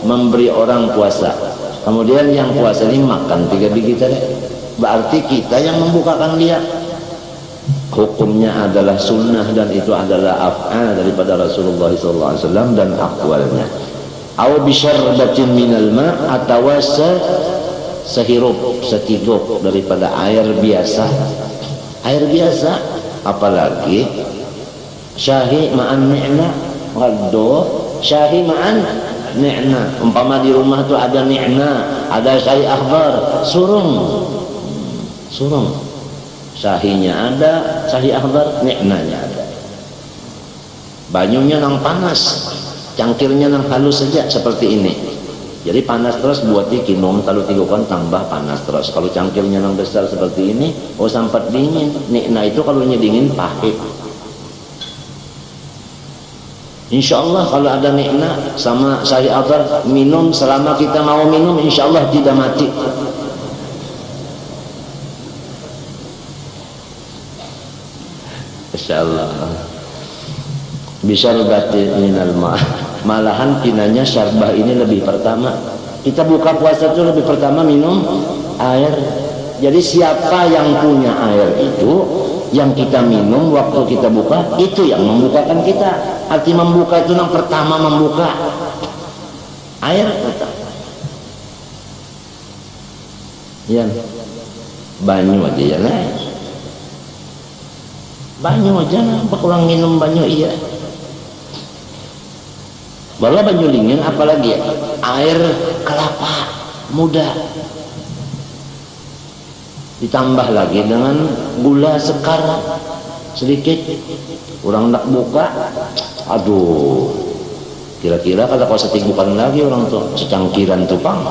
memberi orang puasa. Kemudian yang puasa ini makan 3 biji tadi. Berarti kita yang membukakan dia. Hukumnya adalah sunnah dan itu adalah af'al daripada Rasulullah SAW dan aqwalnya. Aw bisyarbatin minal ma', atau sehirup, setiguk daripada air biasa. Air biasa, apalagi syahi ma'an ni'na, waduh, syahi ma'an ni'na. Umpama di rumah tu ada ni'na, ada syahi akhbar, surung. Syahinya ada, syahi akhbar, ni'nanya ada. Banyunya nang panas, cangkirnya nang halus saja seperti ini. Jadi panas terus buat dikinum, kalau tigukan tambah panas terus. Kalau cangkirnya yang besar seperti ini, oh sampai dingin. Nah itu kalau dingin pahit. Insya Allah kalau ada nikna sama syahi akhbar, minum selama kita mau minum, insya Allah tidak mati. Insya Allah. Bisyarbati minal ma'. Malahan pinanya syarbah ini lebih pertama. Kita buka puasa itu lebih pertama minum air. Jadi siapa yang punya air itu, yang kita minum waktu kita buka, itu yang membukakan kita. Arti membuka itu yang pertama membuka air kita. Ya, banyu aja ya lah. Banyu aja lah, kurang minum banyu iya. Baru banyu dingin, apalagi air kelapa muda ditambah lagi dengan gula sekar sedikit. Orang nak buka, aduh, kira-kira kalau kau setigukan lagi orang tuh secangkiran tupang.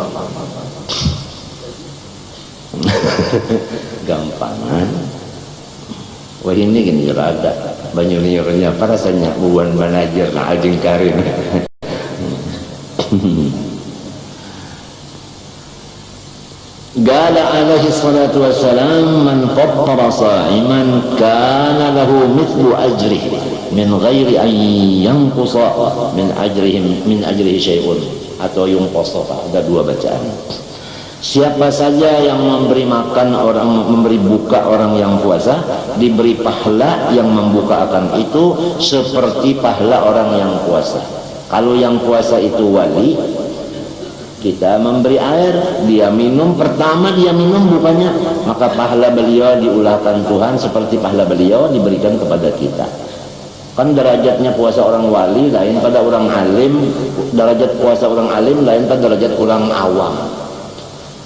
Gampangan. Wah ini gini rada banyu liurnya apa rasanya buan manajer nah ajeng karin. Qala alaihi salatu wassalam man fattara sa'iman kana lahu mithlu ajrihi min ghairi an yanqusa min ajrihi syai'un, atau yunqasa, ada dua bacaan. Siapa saja yang memberi makan orang, memberi buka orang yang puasa, diberi pahala yang membuka akan itu seperti pahala orang yang puasa. Kalau yang puasa itu wali, kita memberi air, dia minum, pertama dia minum bukannya, maka pahala beliau diulahkan Tuhan seperti pahala beliau diberikan kepada kita. Kan derajatnya puasa orang wali lain pada orang alim, derajat puasa orang alim lain pada derajat orang awam.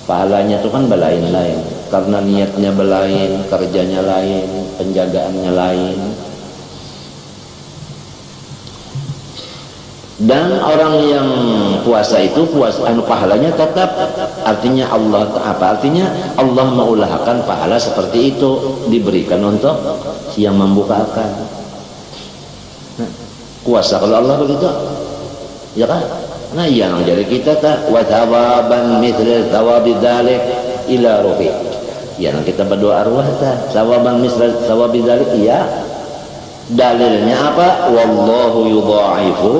Pahalanya itu kan belain-lain, karena niatnya belain, kerjanya lain, penjagaannya lain. Dan orang yang puasa itu pahalanya tetap, artinya Allah apa? Artinya Allah mengulahkan pahala seperti itu diberikan untuk yang membukakan. Nah, kuasa kalau Allah begitu, ya kan? Nah iya nang jadi kita tak wa thawaban mithla thawabi dzalik ila ruhi. Ya nang kita berdoa arwah tak thawaban mithla thawabi dzalik iya. Dalilnya apa? Wallahu yudha'ifu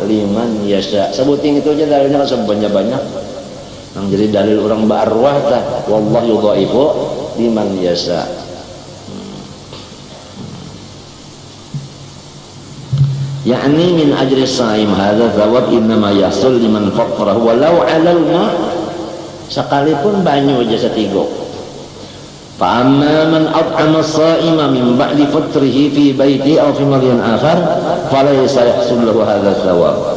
liman yasha. Sebutin itu aja dalilnya kan banyak-banyak. Nang jadi dalil orang berarwah tak wallahu yudha'ifu liman yasha. yakni min ajri saim hadza thawab innama yasul liman faqrahu walau 'alal ma sekalipun banyu aja setigo fa amma man at'ama as-sa'ima min ba'di fatrihi fi baiti aw fi malyan akhar falaysa yahsul lahu hadza thawab.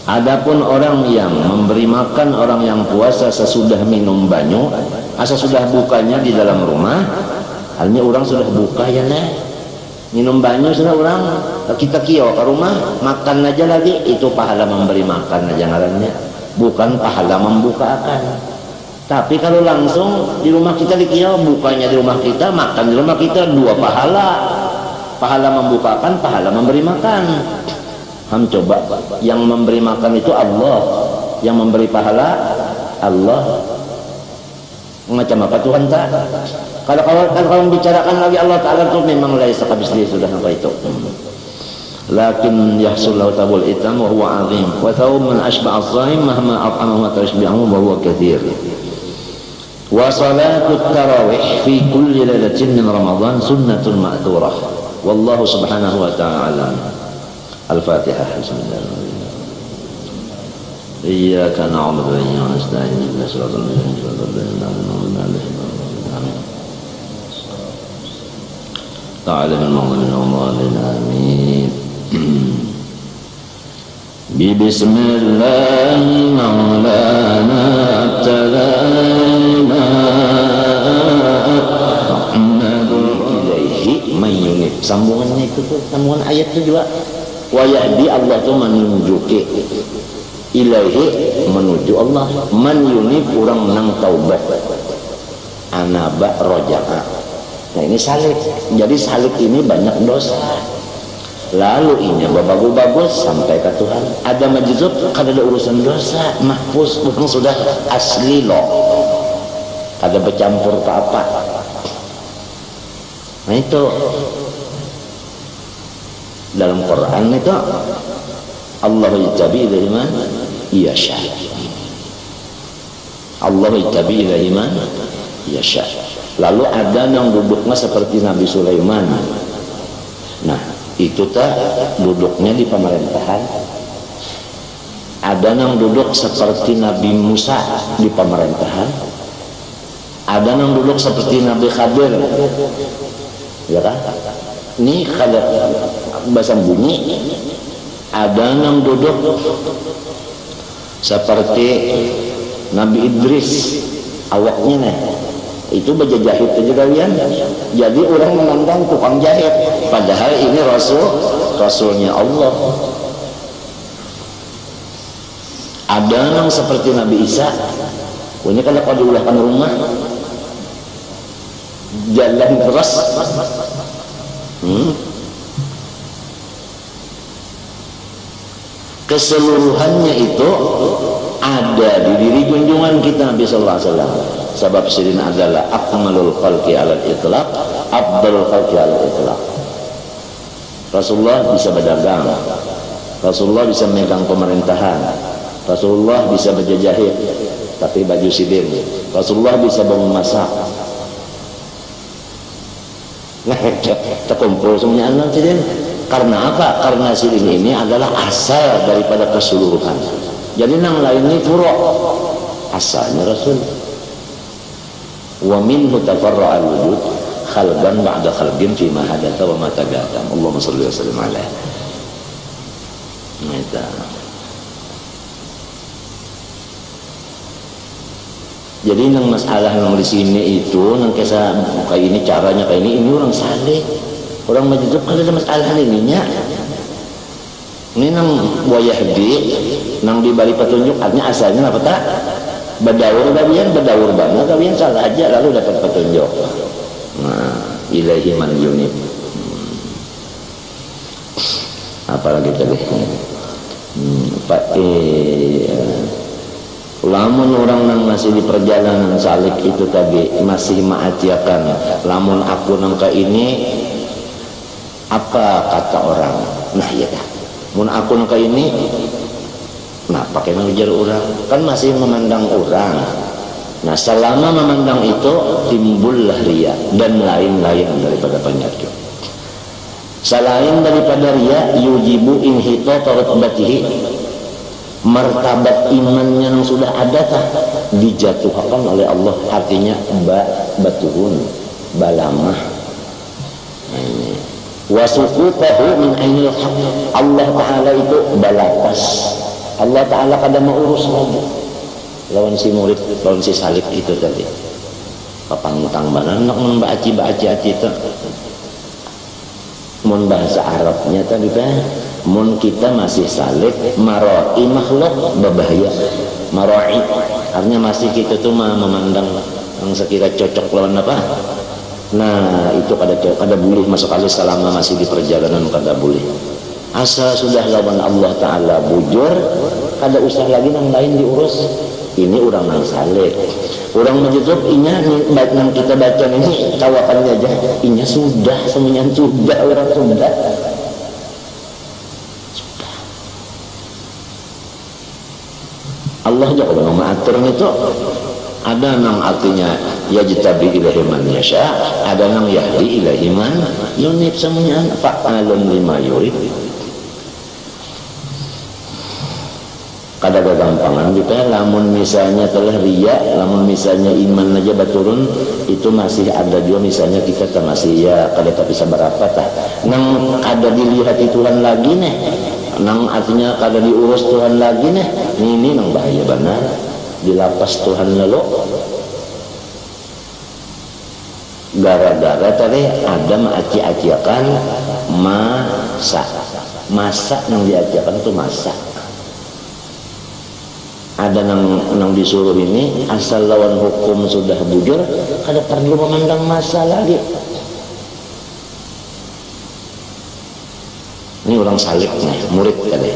Adapun orang yang memberi makan orang yang puasa sesudah minum banyu sesudah bukanya di dalam rumah halnya orang sudah buka ya nih minum banyu sudah orang kita kio ke rumah makan aja lagi itu pahala memberi makan aja ngarannya bukan pahala membuka akan. Tapi kalau langsung di rumah kita di kio bukanya di rumah kita makan di rumah kita dua pahala membuka akan pahala memberi makan. Coba yang memberi makan itu Allah yang memberi pahala Allah macam apa Tuhan tak? Kalau membicarakan lagi Allah Ta'ala itu memang laisa kabisli sudah sampai itu. Lakin yahsul lahu tabul itam wa huwa azim wa thawm man ashba'a as-saim mahma at'amahu wa tashbi'ahu wa huwa kathir. Wa salatu tarawih fi kulli lailatin min Ramadan sunnatun ma'thurah. Wallahu subhanahu wa ta'ala. Al-Fatihah. Bismillahirrahmanirrahim. Iyyaka na'budu wa iyyaka nasta'in. Ihdinas siratal mustaqim. تعالى من المغضوب عليهم آمين بسم الله مولانا ابتلينا رحمة إليه من ينيب sambungannya itu tuh sambungan ayat itu juga wa yahdi Allah tuh menunjuki ilaihi menuju Allah man yunib orang nang taubat anaba roja'a. Nah ini salik, jadi salik ini banyak dosa. Lalu ini bagus sampai ke Tuhan. Ada majzub, kada ada urusan dosa, mahfuz, bukan sudah asli loh. Kada bercampur ke apa. Nah itu dalam Quran itu Allah yajtabi ilaihi man yasha. Allah yajtabi ilaihi man yasha. Lalu ada yang duduknya seperti Nabi Sulaiman. Nah itu tak duduknya di pemerintahan. Ada yang duduk seperti Nabi Musa di pemerintahan. Ada yang duduk seperti Nabi Khadir, ya kan? Ini kada bahasa bunyi. Ada yang duduk seperti Nabi Idris, awaknya nih. Itu baca jahit aja kalian. Jadi orang memandang tukang jahit padahal ini rasulnya Allah. Ada yang seperti Nabi Isa ini kalau diulahkan rumah jalan keras keseluruhannya itu ada di diri junjungan kita Nabi Sallallahu Alaihi Wasallam. Sebab sirin adalah akmalul khalqi alal itlaq afdalul khalqi alal itlaq. Rasulullah bisa berdagang, Rasulullah bisa memegang pemerintahan, Rasulullah bisa berjahit tapi baju sipil, Rasulullah bisa memasak. Nah terkumpul semuanya anak sidin. Karena apa? Karena sidin ini adalah asal daripada keseluruhan. Jadi yang lain ini furu' asalnya Rasul. Wa minhu tafarra'al wujud khalqan ba'da khalqin fi ma hadatha wa ma tagaddam. Allahumma shalli wa sallim alaihi. Jadi nang masalah yang di sini itu nang kisah kayak ini caranya kayak ini orang saleh. Orang majzub kalau ada masalah ininya. Ini nang wayahdi nang diberi petunjuk artinya asalnya apa tak? Berdaur banget kalian salah aja lalu dapat petunjuk. Nah ilaihi man yunib. Apalagi tadi Pak lamun orang nang masih di perjalanan salik itu tadi masih ma'atiakan, lamun aku nang ke ini apa kata orang, nah ya dah mun aku nang ke ini nah pakai mengejar orang kan masih memandang orang. Nah selama memandang itu timbullah riya dan lain-lain daripada penyakit. Selain daripada riya yujibu inhita rutbatihi, martabat imannya yang sudah ada tah dijatuhkan oleh Allah, artinya batuhun balamah wasuqutahu min ainil haq. Allah Ta'ala itu balapas, Allah Ta'ala kada mau urus lagi lawan si murid, lawan si salib itu tadi papangutang banan nak membaci itu mun bahasa Arabnya tadi kan mun kita masih salib maroi makhluk berbahaya, maroi artinya masih kita tuh memandang yang sekira cocok lawan apa. Nah itu kada boleh masuk alis selama masih di perjalanan, kada boleh. Asal sudah lawan Allah Ta'ala bujur, kada usah lagi yang lain diurus. Ini orang nang salib, orang menjujur inya baik nang kita baca ini tawakannya aja inya sudah semuanya sudah orang sudah Allah juga kalau mengatur itu ada nang artinya yajtabi ilaihi man yasha, ada nang yahdi ilaihi man yunib, semuanya fa'alun lima yurid. Kada gagampangan kita lamun misalnya telah riya, lamun misalnya iman aja baturun itu masih ada juga misalnya kita masih ya kada tak bisa berapa tah nang kada dilihat Tuhan lagi nih, nang artinya kada diurus Tuhan lagi nih, ini nang bahaya benar dilapas Tuhan lalu gara-gara tadi ada mengaci-aciakan masa nang diaciakan itu masa. Ada nang disuruh ini asal lawan hukum sudah bujur kada perlu memandang masa lagi. Ini orang salib nih, murid tadi.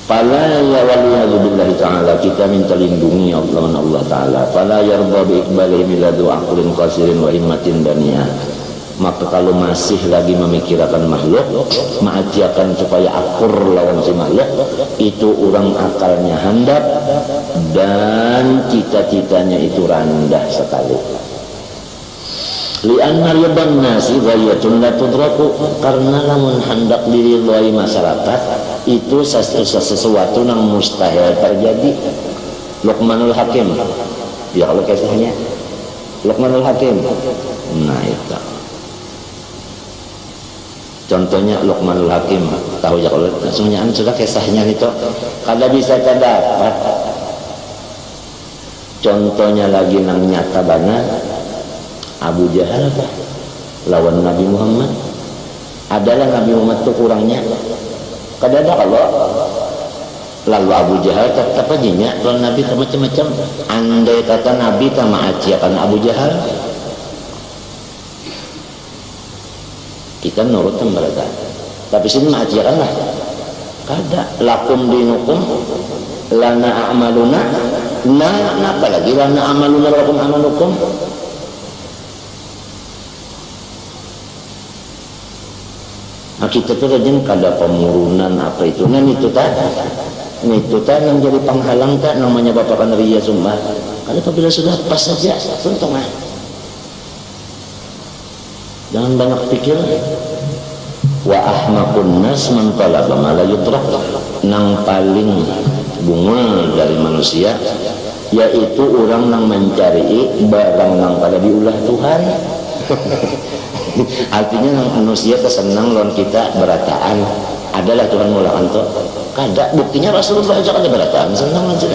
Fala ya waliyadzubillahi ta'ala, kita minta lindungi Allah Ta'ala. Fala yarda bi iqbali miladu aqlin qasirin wa himmatin daniyah. Maka kalau masih lagi memikirkan makhluk, mengajiakan supaya akur lawan si makhluk, itu orang akalnya handap dan cita-citanya itu rendah sekali. Li'anna riban nasi ghayatun la tudraku, karena lamun hendak diridhoi masyarakat itu sesuatu yang mustahil terjadi. Luqmanul Hakim, ya kalau kisahnya Luqmanul Hakim, nah itu contohnya Luqmanul Hakim, tahu ya kalau semuanya sudah kisahnya itu kada bisa terdapat. Contohnya lagi nang nyata bana Abu Jahal apa lawan Nabi Muhammad. Adalah Nabi Muhammad itu kurangnya kada ada kalau lalu Abu Jahal tetap aja nya kalau Nabi macam-macam. Andai kata Nabi tak maaciakan Abu Jahal, kita nurutan mereka, tapi sini maaciakan lah kada. Lakum dinukum lana a'maluna, nah apalagi lana amaluna lakum amalukum. Nah kita tuh rajin kada pemurunan apa itu, nah itu tak yang jadi penghalang tak namanya bapakan riya sumpah. Kalau apabila sudah pas saja untung jangan banyak pikir. Wa ahmaqun nas man talaba ma la yudrak, nang paling bungul dari manusia yaitu orang nang mencari barang nang pada diulah Tuhan. Artinya manusia kesenang lawan kita berataan adalah Tuhan mulakan tuh kada. Buktinya Rasulullah aja kada berataan senang aja.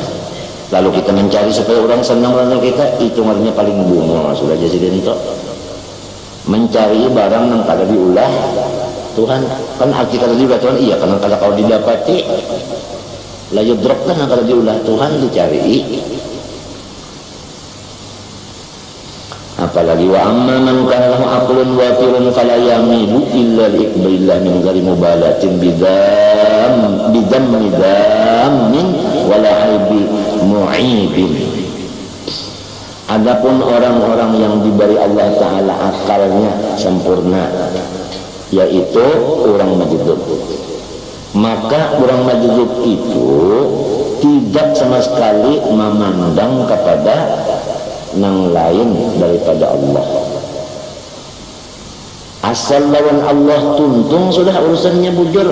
Lalu kita mencari supaya orang senang lawan kita, itu artinya paling bungul sudah jadi itu. Mencari barang yang kada diulah Tuhan, kan arti kada diulah Tuhan iya karena kada kau didapati la yudrak kan kada diulah Tuhan dicari. Apalagi wa amma man kana lahu aqlun wafirun fala yamilu illa liqbillah min ghairi mubalatin bidam min wala haibi mu'ibin. Adapun orang-orang yang diberi Allah Ta'ala akalnya sempurna, yaitu orang majdub, maka orang majdub itu tidak sama sekali memandang kepada yang lain daripada Allah. Asal lawan Allah tuntung sudah urusannya bujur.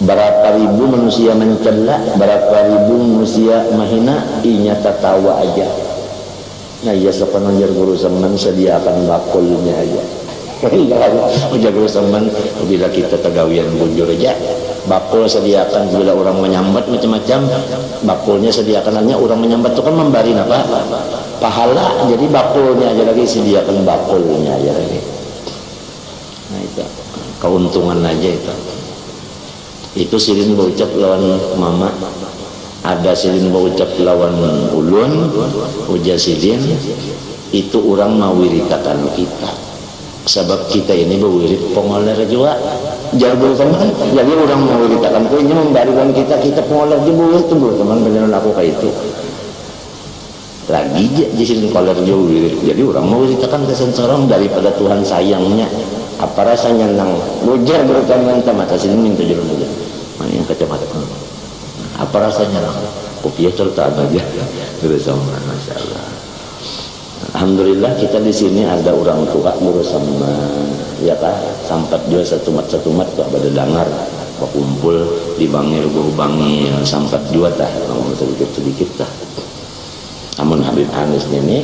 Berapa ribu manusia mencela, berapa ribu manusia mahina, inya tertawa aja. Nah iya sepanjang guru zaman sediakan bakulnya aja. Ujar guru zaman bila kita tegawian bujur aja, bakul sediakan. Bila orang menyambat macam-macam, bakulnya sediakan. Hanya orang menyambat itu kan memberi apa? Pahala. Jadi bakulnya aja lagi sediakan, bakulnya aja lagi. Nah itu keuntungan aja itu. Itu silin baucap lawan mama, ada silin baucap lawan ulun, ujar silin. Itu orang mau wiritakan kita. Sebab kita ini berwirid pengoler juga jago teman. Jadi orang mau wiritakan itu ini membarikan kita pengoler juga tuh teman, beneran aku kayak itu. Lagi di sini koler jauh wirid. Jadi orang mau wiritakan kesensorong daripada Tuhan sayangnya. Apa rasanya nang ujar berteman-teman mata sini minta jurun aja. Mana yang kacamata? Apa rasanya nang? Kopiah cerita aja. Bersama, masya Allah. Alhamdulillah kita di sini ada orang tua bersama, ya kah? Sampat juga satu mat kok pada dengar, kumpul di bangir guru bangir sampat juga tah, ngomong sedikit tah. Amun Habib Anis ini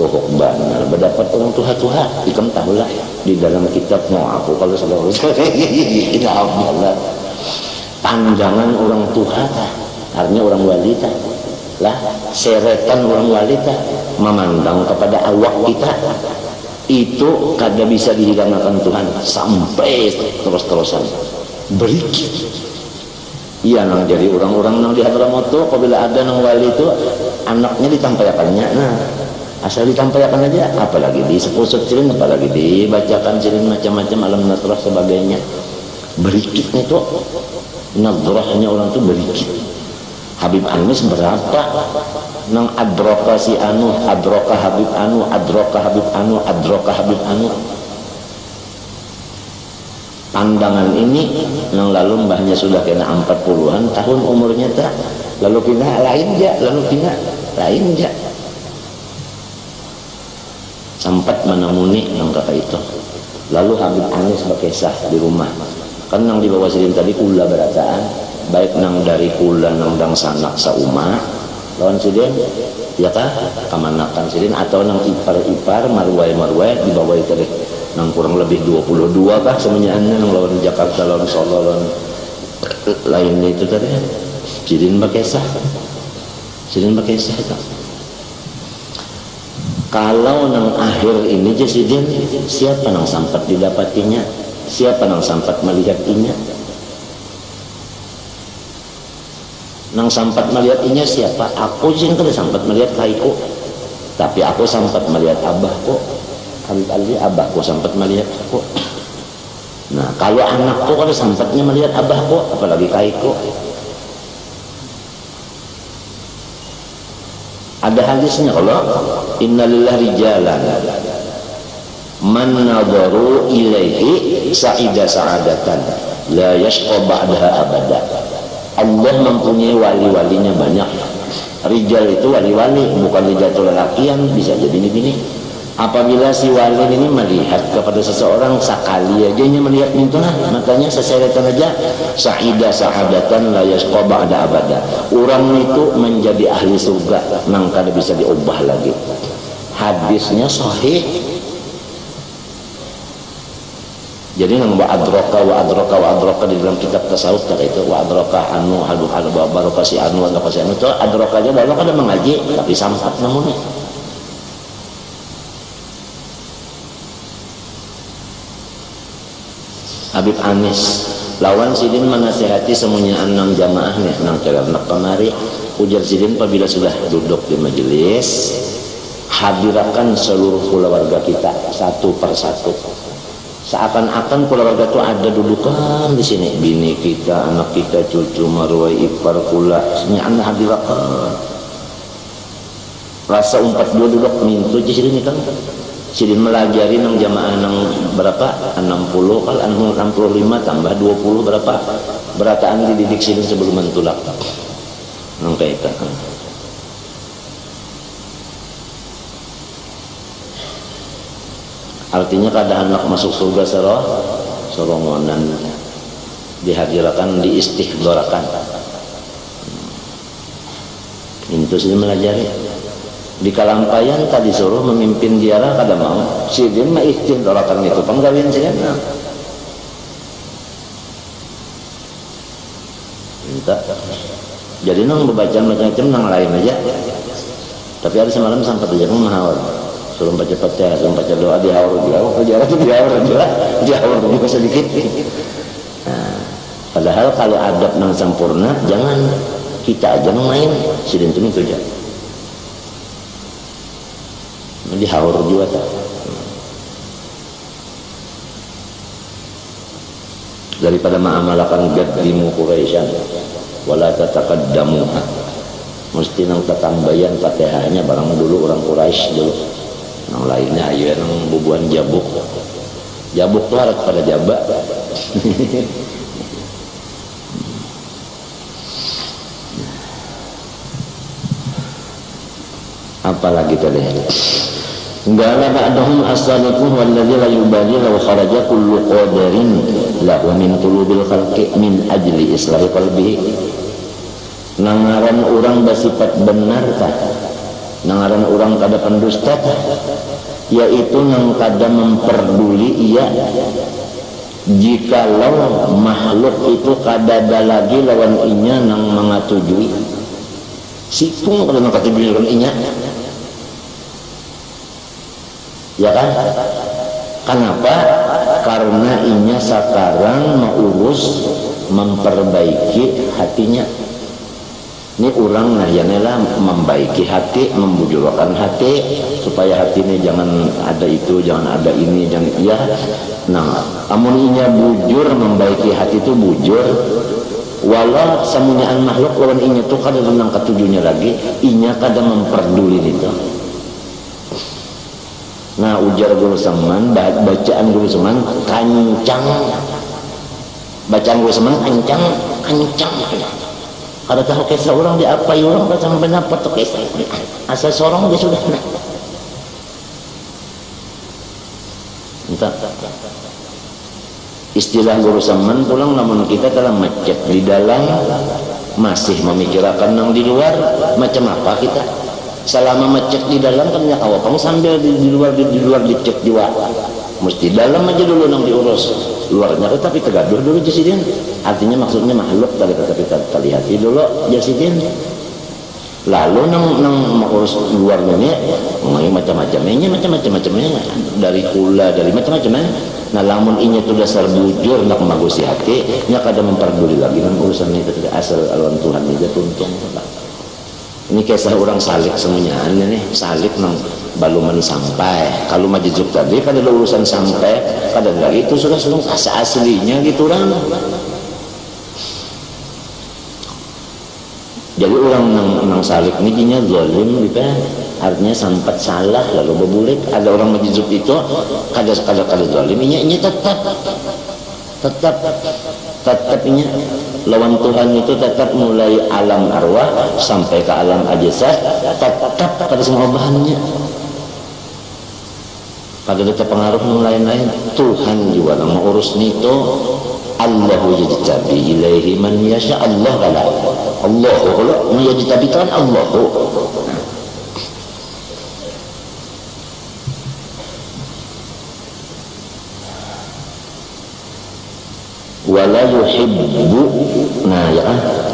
tohok benar, berdapat orang tua ikam tahulah di dalam kitab mau aku kalau selalu tidak Allah panjangan orang tua tah, artinya orang wali tah. Lah seretan orang wanita memandang kepada awak kita itu kada bisa dihilangkan Tuhan sampai terus-terusan berikit. Iya nang jadi orang-orang nang di Hadramaut tuh apabila ada nang wali itu anaknya ditampaikannya, nah asal ditampaikan aja, apalagi disepusut silin, apalagi dibacakan silin macam-macam alam nasrah sebagainya, berikitnya tuh nadrahnya orang tuh berikit. Habib Anis berapa nang adroka si anu, adroka Habib anu, adroka Habib anu, adroka Habib anu. Pandangan ini nang lalu mbahnya sudah kena 40-an tahun umurnya tak, lalu pindah lain ja, lalu pindah lain ja. Sampai menemuni nang kata itu. Lalu Habib Anis berkisah di rumah. Kan nang di bawah silin tadi kula berataan. Baik nang dari kula nang dang sanak sauma lawan silin ya kah kamanakan silin atau nang ipar-ipar marwai di bawah itu deh nang kurang lebih 22 kah semenyaannya nang lawan Jakarta lawan Solo lawan lainnya itu tadi silin bakesah itu. Kalau nang akhir ini je silin siapa nang sampat didapatinya, siapa nang sampat melihat-nya. Nang sampat melihat inya siapa? Aku sih kada sampat melihat kaiku, tapi aku sampat melihat abahku. Kali-kali abahku sampat melihat aku. Nah kalau anakku kada sampatnya melihat abahku, apalagi kaiku. Ada hadisnya kalau innalillahi rijalan man nadharu ilaihi sa'ida sa'adatan la yashqa ba'daha abada. Allah mempunyai wali-walinya banyak. Rijal itu wali-wali, bukan rijatul lelakian, bisa jadi ini. Apabila si wali ini melihat kepada seseorang sekali aja nya melihat mintulah, makanya seseretan aja sa'ida sa'adatan la yashqa ba'da abada. Orang itu menjadi ahli surga nang kada bisa diubah lagi. Hadisnya sahih. Jadi nang wa adroka di dalam kitab tasawuf tak itu wa adroka anu halu barokah si anu itu adroka aja dalam kada mengaji tapi sampat namanya. Habib Anis lawan sidin menasihati semuanya enam jamaah nih nang cara nak kemari ujar sidin apabila sudah duduk di majelis hadirkan seluruh keluarga kita satu persatu. Seakan-akan keluarga itu ada dudukan di sini, bini kita, anak kita, cucu, marwah, ipar, kula, semuanya hadirkan. Rasa umpat dua duduk mintu di sini kan. Sidin melajari nang jamaah nang berapa? 60 kali 65 tambah 20 berapa? Berataan dididik sidin sebelum mentulak. Nang kaitan. Artinya kada anak masuk surga sorongonan dihadirkan, diistihdorakan. Itu sih melajari. Di Kalampayan tadi suruh memimpin ziarah kada mau. Sidin mah istihdorakan itu penggawian sih kan. Minta. Jadi nang bacaan macam-macam nang lain aja. Tapi hari semalam sampai aja mahal. Suruh baca Fatihah, suruh baca doa, dihaur juga sedikit. Nah, padahal kalau adab nang sempurna, jangan kita aja nang main, sidin itu aja. Dihaur juga tak. Daripada ma'amalakan gaddimu Quraisyan, wala tataqaddamu. Mesti nang tatambayan Fatihahnya barang dulu orang Quraisy dulu. Yang lainnya ayo yang bubuan jabuk tuh harus pada jabak. Apalagi tadi Gala ba'dahum as-sadiqun walladzi la yubali law kharaja kullu qadarin lahu min qulubil khalqi min ajli islahi qalbihi. Nangaran orang bersifat benar tah, nangaran orang kada pendusta tah, yaitu nang kada memperduli ia jikalau makhluk itu kada ada lagi lawan inya nang mengatujui sipung kada mengatujui lawan inya, ya kan? Kenapa? Karena inya sekarang mengurus memperbaiki hatinya. Ini orang nah yanelah membaiki hati, membujurkan hati supaya hati ini jangan ada itu, jangan ada ini, jangan ya. Nah, amun inya bujur membaiki hati itu bujur. Walau semuanyaan makhluk lawan inya tuh kada menang ketujuhnya lagi, inya kada memperduli itu. Nah, ujar Guru Saman, bacaan Guru Saman kancang. Bacaan Guru Saman kancang. Kada tahu kisah orang dia apa orang tak sampai dapat tu kisah asal sorong dia sudah nak. Entah. Istilah Guru Saman pulang namun kita dalam macet di dalam masih memikirkan yang di luar macam apa kita. Selama macet di dalam kan nyak awak kamu sambil di luar dicek juga. Mesti dalam aja dulu nang diurus. Luarnya tapi tegaduh dulu jasidin. Artinya maksudnya makhluk tapi terlihat dulu jasidin. Lalu nang mengurus luarnya macam-macamnya dari kula dari macam-macamnya. Nah lamun inya tu dasar bujur nak magusi hati nya kada memperduli lagi nang urusan itu asal alam Tuhan aja tuntung. Ini kisah orang salik semuanya nih salik nang baluman sampai kalau majujuk tadi kada ada urusan sampai kada lagi itu sudah aslinya gitu orang. Jadi orang nang salik ini dinya zalim gitu artinya sampai salah lalu berbulik. Ada orang majujuk itu kada zalim ini tetap ini lawan Tuhan itu tetap mulai alam arwah sampai ke alam ajasad tetap pada semua bahannya. Pada terpengaruh lain-lain Tuhan juga mengurus itu. Allahu yajtabi ilaihi man yasha. Allah kala Allahu yajtabi kan Allahu. Wala yuhibbu nah ya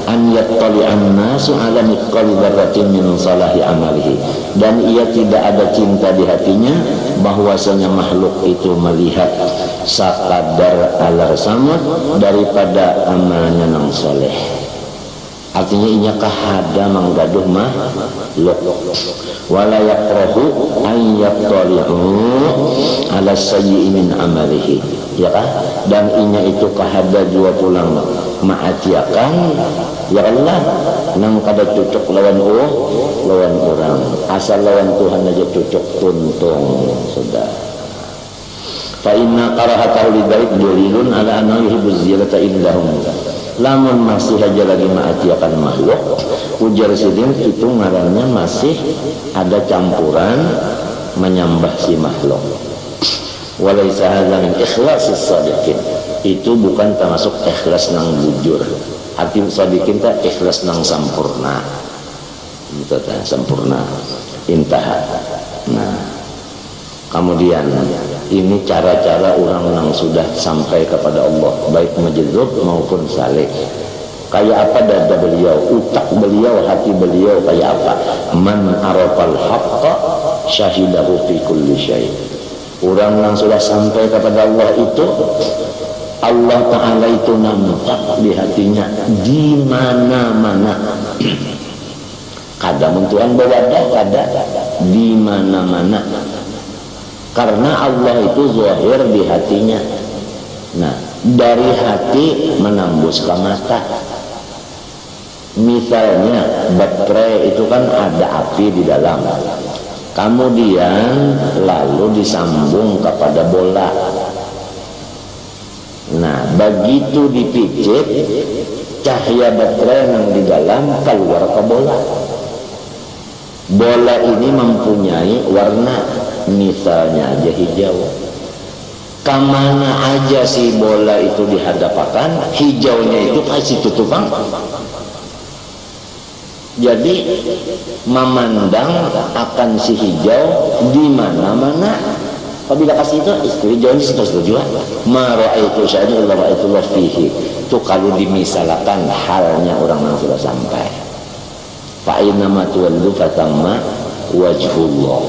an yattali'an nasu ala mithqali dzarratin min salahi amalihi, dan ia tidak ada cinta di hatinya bahwasanya makhluk itu melihat sakadar alar samad daripada amalnya nang soleh. artinya inya kahada manggaduh makhluk wala yakrahu an yattali'u ala sayyi'in min amalihi, ya kan? Dan inya itu kahada jua pulang maatiakan ya Allah nang kada cocok lawan lawan orang, asal lawan Tuhan aja cocok tuntung sudah. Fa inna qarahatahu lidzalik dalilun ala annahu yuhibbu ziyarata indahum. Lamun masih aja lagi maatiakan makhluk, ujar sidin itu ngarannya masih ada campuran menyembah si makhluk. Walaysa hadza min ikhlasis shadiqin. Itu bukan termasuk ikhlas nang bujur. Hati shadiqin ta ikhlas nang sampurna. Itu ta sampurna intaha. Nah, kemudian ini cara-cara orang yang sudah sampai kepada Allah, baik majdzub maupun saleh. Kayak apa dada beliau, utak beliau, hati beliau kayak apa? Man arafal haqqa syahidahu fi kulli syai'. Orang yang sudah sampai kepada Allah itu, Allah Ta'ala itu nampak di hatinya di mana-mana. Kadang Tuhan berwadah, kadang di mana-mana. Karena Allah itu zahir di hatinya. Nah, dari hati menembus ke mata. Misalnya baterai itu kan ada api di dalam. Kemudian lalu disambung kepada bola. Nah, begitu dipijit, cahaya baterai yang di dalam keluar ke bola. Bola ini mempunyai warna, misalnya aja hijau. Kemana aja si bola itu dihadapkan, hijaunya itu kasih tutupang. Jadi memandang akan si hijau di mana-mana. Apabila kasih itu hijau ini setuju. Ma ra'aitu syai'an illa ra'aitullah fihi. Itu kalau dimisalkan halnya orang yang sudah sampai. Fa inna ma tuwallu fatamma wajhullah.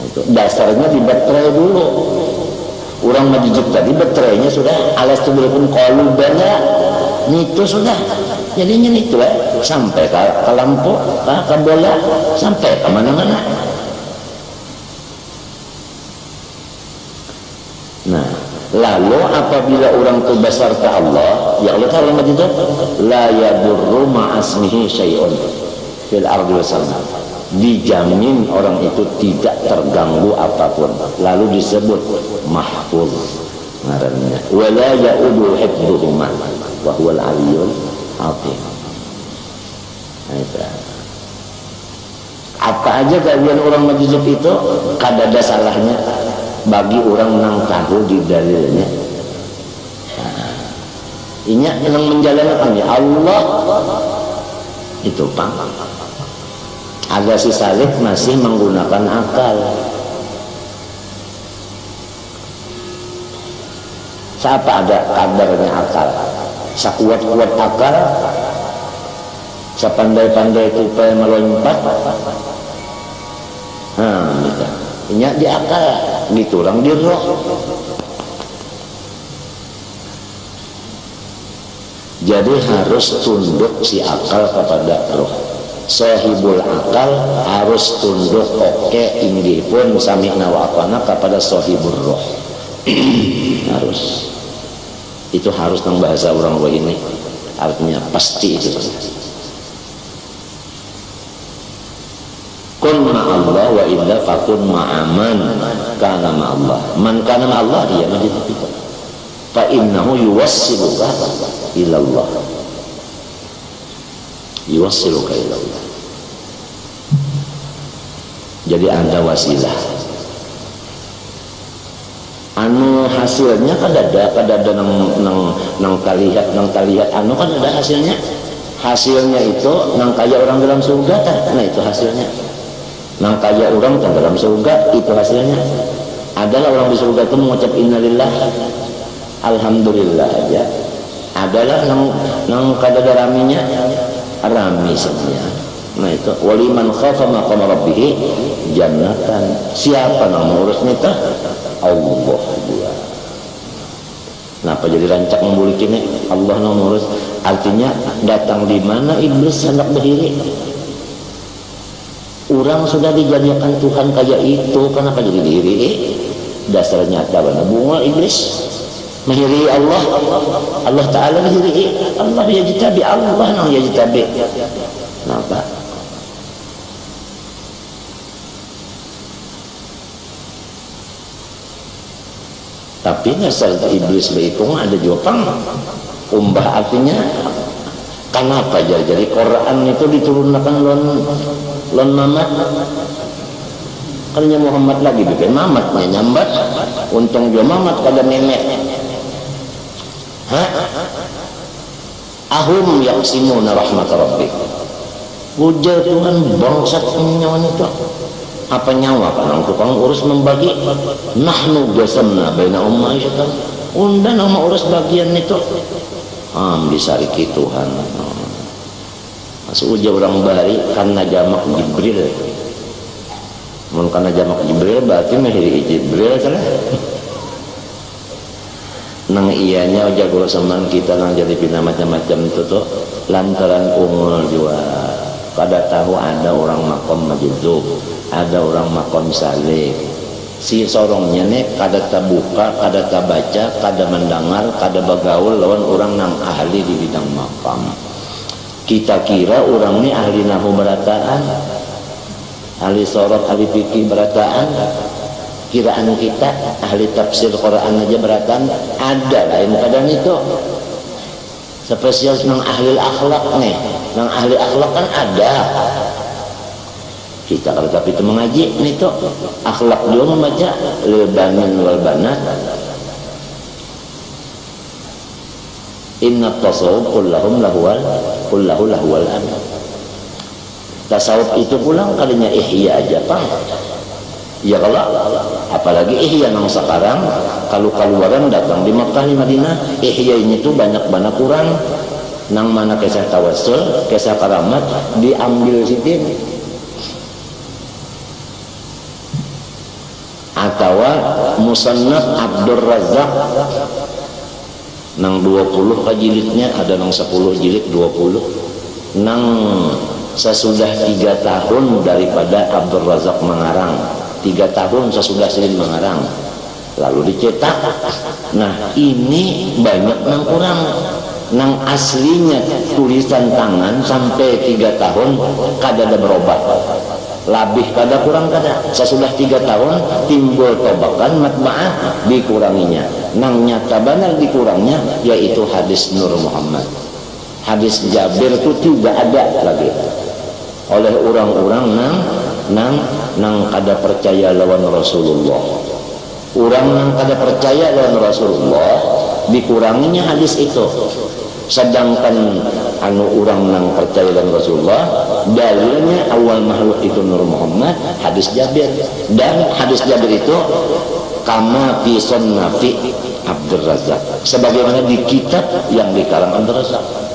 Itu dasarnya di baterai dulu. Orang majdzub tadi baterainya sudah alastu bilakum qalubana. Itu sudah. Jadinya itu sampai ke lampu, ke bola, sampai ke mana-mana. Nah, lalu apabila orang itu besar ke Allah, ya Allah Ta'ala majdzub, la yadurru ma'asmihi syai'un fil ardi wasallam. Dijamin orang itu tidak terganggu apapun. Lalu disebut mahfuz ngarannya. Wala ya'udu hifdhuhuma wa huwal aliyyul azim. Apa aja kajian orang majdzub itu kada ada salahnya bagi orang nang tahu di dalilnya. Ini yang menjalankan ya Allah itu pang. Agar si salih masih menggunakan akal. Siapa ada kadarnya akal? Sekuat-kuat akal, sepandai-pandai tupai melompat. Nah, gitu. Ini di akal, gitu orang di roh. Jadi harus tunduk si akal kepada roh. Sahibul akal harus tunduk ini pun sami'na wa ata'na kepada sahibul roh. Harus. Itu harus nang bahasa orang roh ini. Artinya pasti itu. Kun ma'allah wa illa fakun ma'aman kana ma'allah. Man kana ma'allah dia majdzub itu. Fa innahu yuwassiluka ilallah. Yuwassiluka ilallah. Jadi ada wasilah. Anu hasilnya kan ada nang kalihat anu kan ada hasilnya. Hasilnya itu nang kaya orang dalam surga kan. Nah itu hasilnya. Nang kaya orang kan dalam surga itu hasilnya. Adalah orang di surga itu mengucap innalillah alhamdulillah aja. Adalah nang kada raminya rami sebenarnya. Nah itu waliman khafa maqama rabbih jannatan. Siapa yang mengurusnya itu? Allah. Kenapa jadi rancak membulik ini? Allah yang mengurus. Artinya datang di mana iblis hendak berdiri. Orang sudah dijadikan Tuhan kayak itu, kenapa jadi diri? Dasarnya apa? Bunga iblis menghiri Allah, Allah Ta'ala menghiri Allah, yajtabi Allah nang yajtabi. Kenapa? Tapi asal iblis berhitung ada jawaban umbah, artinya kenapa jadi Quran itu diturunkan lon mamat, karena Muhammad lagi bikin mamatnya nyambat, untung dia mamat kada memek. Ahum yaqsimuna rahmat rabbik. Ujar Tuhan bangsat nyawa itu. Apa nyawa kan tukang urus membagi. Nahnu qasamna baina ummaisyatan. Unda nama urus bagian itu. Disariki Tuhan. Masuk ujar orang bari karena jamak Jibril. Mun karena jamak Jibril berarti mehiri Jibril kan. Nang ianya ujar guru seman kita nang jadi pina macam-macam itu tuh lantaran umur juga. Kada tahu ada orang makom majdzub, ada orang makom saleh. Si sorongnya nih kada tabuka, kada tabaca, kada mendengar, kada bagaul lawan orang nang ahli di bidang makam. Kita kira orang ini ahli nahu berataan, ahli sorot, ahli fikih berataan. Kiraan kita ahli tafsir Quran aja berataan, ada lain kadang itu. Spesial nang ahli akhlak nih, nang ahli akhlak kan ada. Kita kalau tapi itu mengaji nih tuh akhlak dia membaca lil banin wal banat. Inna tasawuf kullahum lahwal amal. Tasawuf itu pulang kalinya ihya aja Pak. Ya kalau apalagi ihya nang sekarang kalau keluaran datang di Makkah di Madinah, ihya ini tuh banyak kurang nang mana kisah tawassul, kisah karamat diambil sitin. Atau musannaf Abdur Razzaq nang 20 jilidnya, ada nang 10 jilid 20 nang sesudah 3 tahun daripada Abdur Razzaq mengarang, 3 tahun sesudah Silin mengarang lalu dicetak. Nah ini banyak nang kurang, nang aslinya tulisan tangan sampai 3 tahun kada ada berubah, labih kada kurang kada. Sesudah 3 tahun timbul tobakan matba'ah dikuranginya, nang nyata benar dikurangnya yaitu hadis Nur Muhammad. Hadis Jabir itu tidak ada lagi oleh orang-orang nang kada percaya lawan Rasulullah. Orang nang kada percaya lawan Rasulullah dikuranginya hadis itu. Sedangkan orang nang percaya lawan Rasulullah dalilnya awal makhluk itu Nur Muhammad, hadis Jabir. Dan hadis Jabir itu kama fi sunnafi Abdur Razzaq, sebagaimana di kitab yang dikarang Abdur Razzaq.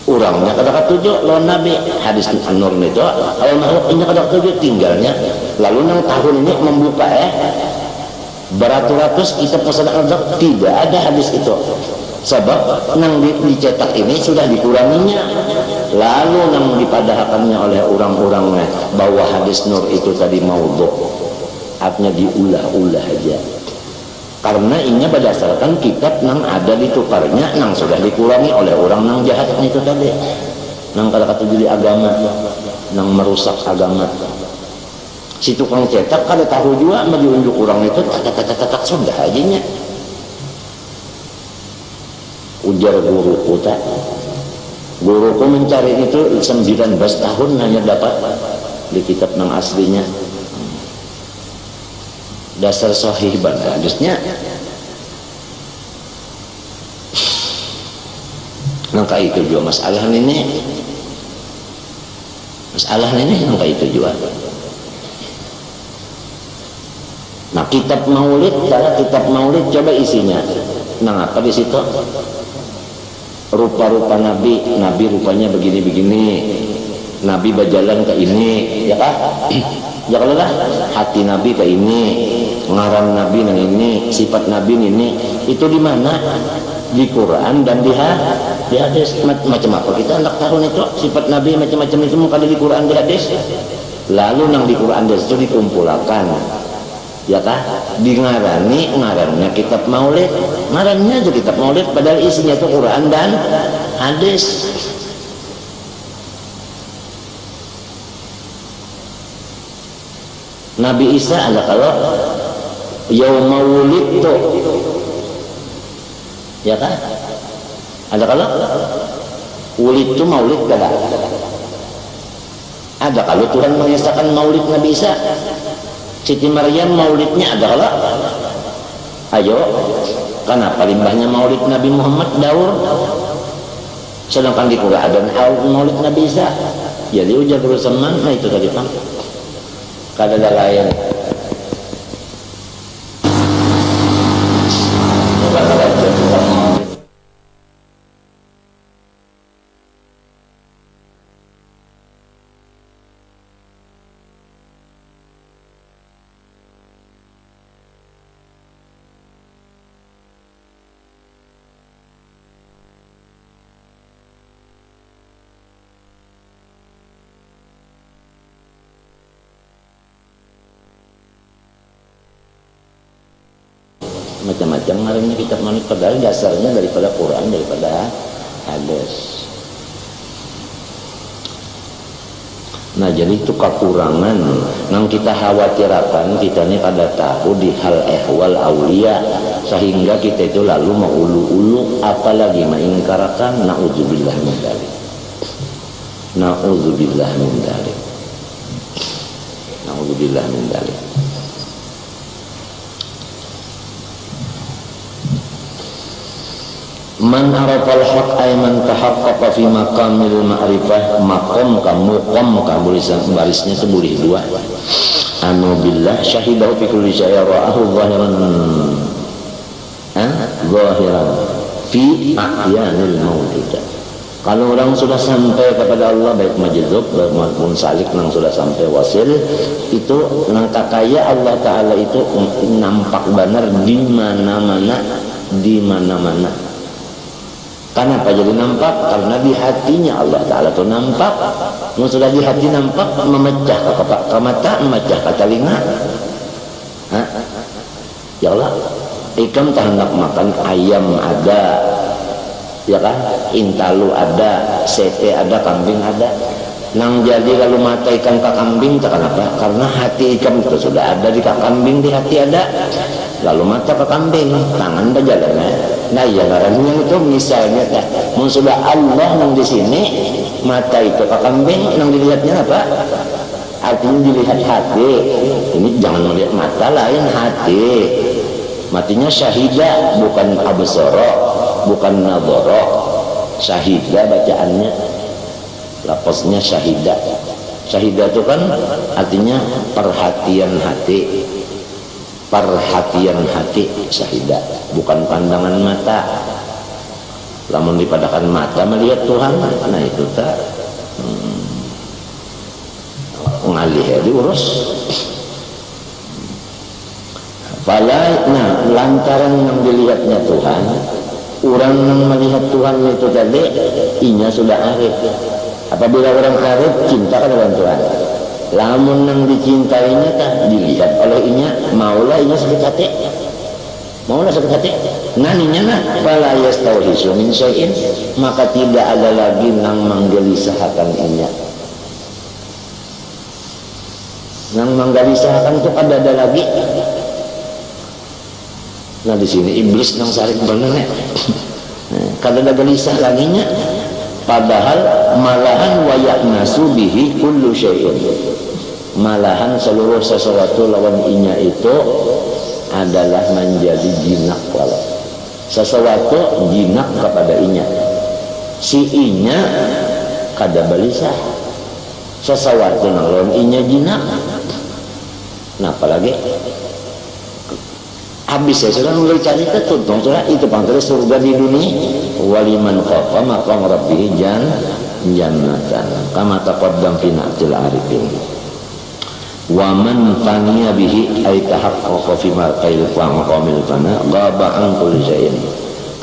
Orangnya kada katuju lawan Nabi, hadis An-Nur itu awal makhluk ini kada katuju tinggalnya. Lalu nang tahun ini membuka beratus-ratus kitab pesanan Razzaq tidak ada hadis itu. Sebab nang dicetak ini sudah dikuranginya, lalu nang dipadahkannya oleh orang-orang bahwa hadis Nur itu tadi maudhu, artinya diulah-ulah aja. Karena ini berdasarkan kitab nang ada ditukarnya, nang sudah dikurangi oleh orang nang jahat itu tadi, nang kata-kata jadi agama, nang merusak agama. Si tukang cetak kada tahu juga mau diunjuk orang itu tak sudah aja. Ujar guruku tak, guruku mencari itu 19 tahun hanya dapat di kitab nang aslinya. Dasar sahih banget hadisnya. Nangka itu juga masalah ini nangka itu juga. Nah kitab maulid, cara kitab maulid coba isinya nang apa di situ? Rupa-rupa Nabi rupanya begini-begini, Nabi berjalan ke ini, ya kah? Ya kalau lah, hati Nabi ke ini, ngarang Nabi nang ini, sifat Nabi ini, itu di mana? di Quran dan di hadis. Macam apa kita hendak tahu itu sifat Nabi macam-macam itu kalau di Quran di hadis. Lalu nang di Quran hadis itu dikumpulkan, ya kah? Di ngarannya kitab Maulid, ngarannya aja kitab Maulid, padahal isinya itu Quran dan hadis. Nabi Isa ada kalau yauma wulidtu, ya kan? Ada kalau wulidtu maulid kada? Ada kalau Tuhan mengesahkan maulid Nabi Isa. Siti Maryam maulidnya ada kalau? Ayo, kenapa limbahnya maulid Nabi Muhammad Daur? Sedangkan di Quran ada maulid Nabi Isa. Jadi ujar berusaman, nah itu tadi Pak. Kada ada lain. Macam-macam ngarannya kitab Maulid, padahal dasarnya daripada Quran, daripada hadis. Nah jadi itu kekurangan yang kita khawatirakan. Kita ini pada tahu di hal ehwal aulia, sehingga kita itu lalu mengulu-ulu, apalagi mengingkarakan. Na'udzubillah min dzalik, na'udzubillah min dzalik, na'udzubillah min dzalik. Man arafal haq ay man tahaqqaqa fi maqamil ma'rifah. Maqam kamu barisnya itu boleh dua. Anu billah syahidahu fi kulli syai'in ra'ahu zahiran zahiran fi ahyanil mawjudat. Kalau orang sudah sampai kepada Allah, baik majzub maupun salik, nang sudah sampai wasil, itu nang kakaya Allah Ta'ala itu nampak benar di mana-mana, di mana-mana. Kenapa jadi nampak? Karena di hatinya Allah Ta'ala itu nampak. Yang sudah di hati nampak, memecah ke mata, memecah ke telinga. Ya Allah, ikam tak hendak makan ayam ada, ya kan? Intalu ada, sete ada, kambing ada. Nang jadi kalau mata ikan ke kambing, tak kenapa? Karena hati ikan itu sudah ada di kambing, di hati ada. Lalu mata ke kambing, tangan berjalan. Nah ya karena itu misalnya kan, sudah Allah nang di sini, mata itu ke kambing, nang dilihatnya apa? Artinya dilihat hati. Ini jangan melihat mata, lain hati. Matinya syahidah, bukan absara, bukan nadhara. Syahidah bacaannya, lafaznya syahidah. Syahidah itu kan artinya perhatian hati. Perhatian hati syahidah, bukan pandangan mata. Lamun dipadakan mata melihat Tuhan, nah itu tak ngalih diurus. Nah lantaran yang dilihatnya Tuhan, orang yang melihat Tuhan itu tadi, inya sudah arif. Apabila orang arif, cinta kepada Tuhan. Lamun yang dicintainya tak dilihat oleh inya, maulah inya sakit hati, maulah sakit hati. Naninya fala yastawhisu min syai'in, maka tidak ada lagi nang menggelisahkan inya. Nang menggelisahkan itu ada lagi. Nah di sini iblis nang sarik bener ya. Kada ada gelisah laginya. Padahal malahan wayaknasu bihi kullu syai'in. Malahan seluruh sesuatu lawan inya itu adalah menjadi jinak. Kalau sesuatu jinak kepada inya, si inya kada belisah. Sesuatu lawan inya jinak. Nah apalagi habis saya sudah mulai cari ketuntung sudah itu pangkal surga di dunia. Waliman khafa maqam rabbih jannatan kama taqaddam fi na'til arifin. Wa man faniya bihi ay tahaqqaqa fi maqamil fana ghaba an kulli syai'in.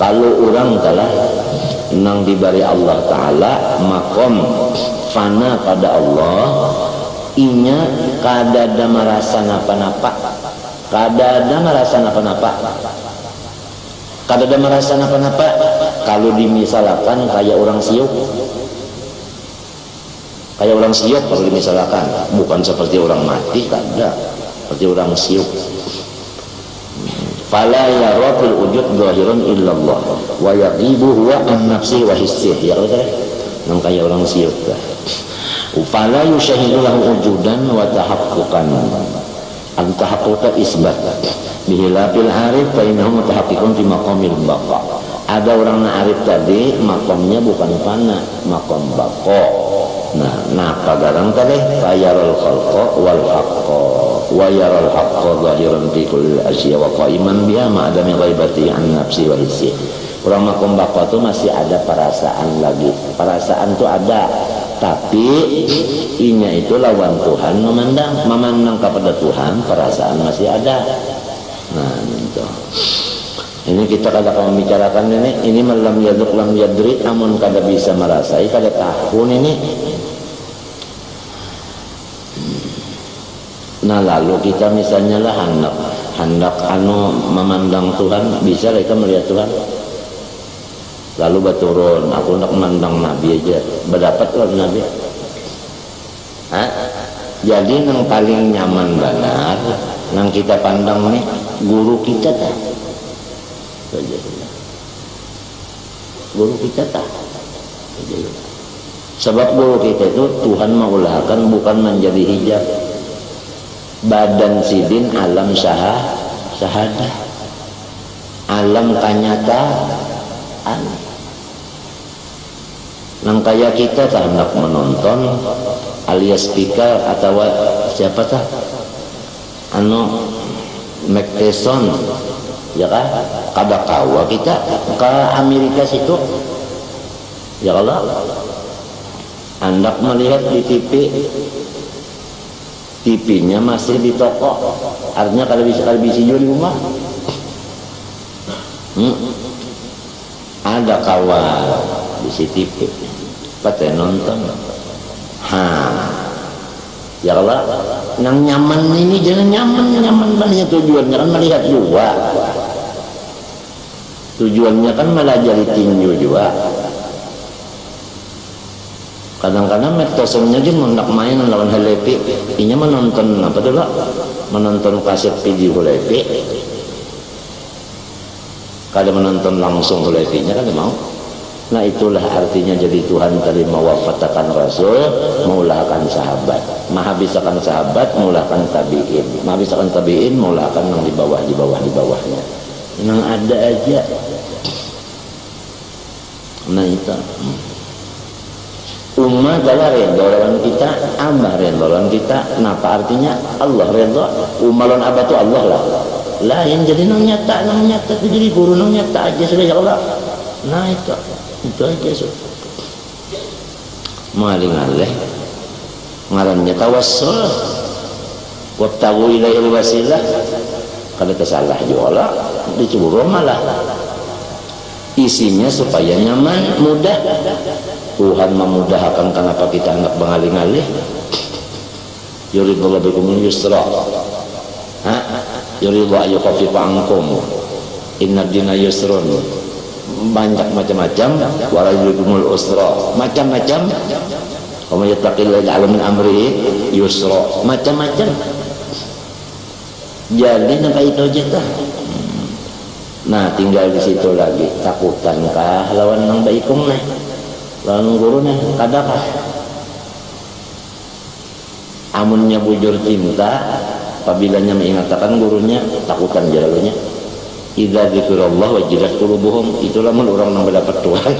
Kalau orang telah nang diberi Allah Ta'ala makom fana pada Allah, inya kadada merasa napa-napa, kadada merasa napa-napa, kadada merasa napa-napa. Kalau dimisalkan kayak orang siuk, kayak orang siuk kalau dimisalkan, bukan seperti orang mati, kada, seperti orang siuk. Fala yara fil wujud zahirun illallah wa yaqibu huwa an nafsi wa hissih. Ya udah, nang kayak orang siuk dah. Fala yushahidu lahu wujudan wa tahaqquqan. An tahaqquqa isbat bihilafil arif fa innahu mutahaqqiqun fi maqamil baqa. Ada orang arif tadi makamnya bukan fana, makam baqa. Nah, napa garang tadi? Fayaral khalqa wal haqqa wa yaral haqqa zahiran fi kulli asya wa qa'iman biha ma adami ghaibati an nafsi wa hissi. Orang makom baqa itu masih ada perasaan lagi. Perasaan itu ada, tapi inya itu lawan Tuhan memandang kepada Tuhan, perasaan masih ada. Nah, itu. Ini kita kadang membicarakan ini malam yaduk lam yadri, amun kada bisa merasai kada tahun ini. Nah, lalu kita misalnya lah hendak memandang Tuhan, bisa mereka melihat Tuhan. Lalu baturun, aku hendak memandang Nabi aja, berdapat lah Nabi. Jadi yang paling nyaman benar, yang kita pandang nih guru kita tak. Guru kita tak. Sebab guru kita itu Tuhan mengulahkan bukan menjadi hijab. Badan sidin alam syahadah, alam kanyataan. Nang kaya kita tak hendak menonton alias speaker atau siapa tah Mike Tyson, ya kan? Kada kawa kita ke Amerika situ, ya Allah, hendak melihat di TV-nya masih di toko, artinya kalau bisa jual di rumah. Ada kawan di CCTV, patah nonton. Ya Allah, yang nyaman ini jangan nyaman banyak tujuannya kan melihat juga. Tujuannya kan melajari tinju juga. Kadang-kadang metosonnya dia hendak main lawan Halepi, inya menonton apa tuh, menonton kaset video Halepi. Kada menonton langsung Halepinya kan mau. Nah, itulah artinya jadi Tuhan tadi mewafatakan Rasul, meulahkan sahabat, menghabiskan sahabat, meulahkan tabiin, menghabiskan tabiin, meulahkan yang di bawahnya. Yang ada aja. Nah, itu. Umat adalah redha lawan kita, Abah redha lawan kita. Napa artinya? Allah redha, umalon Abah tu Allah lah. Lain jadi nang nyata tu jadi guru nang nyata aja sudah ya Allah. Nah, itu aja so. Maling-aleh ngarannya tawassul. Wabtagu ilaihil wasilah. Kada kesalah juga dicuru malah. Isinya supaya nyaman, mudah. Tuhan memudahkan kenapa kita hendak mengalih-alih. Yuridullahu bikumul yusra. Yuridullahu ayyukhaffifa ankum. Inna dina yusrun. Banyak macam-macam. Wala yurikumul usra. Macam-macam. Wa may yattaqillaha yaj'al min amrihi yusra. Macam-macam. Jadi nampak itu aja dah. Nah, tinggal di situ lagi. Takutankah lawan nang baikung nih? Lawan guru nih, kadakah? Amunnya bujur cinta, apabila mengingatkan gurunya, takutan jalannya. Idza dzikrullah wajilat qulubuhum. Itulah mun orang nang mendapat Tuhan.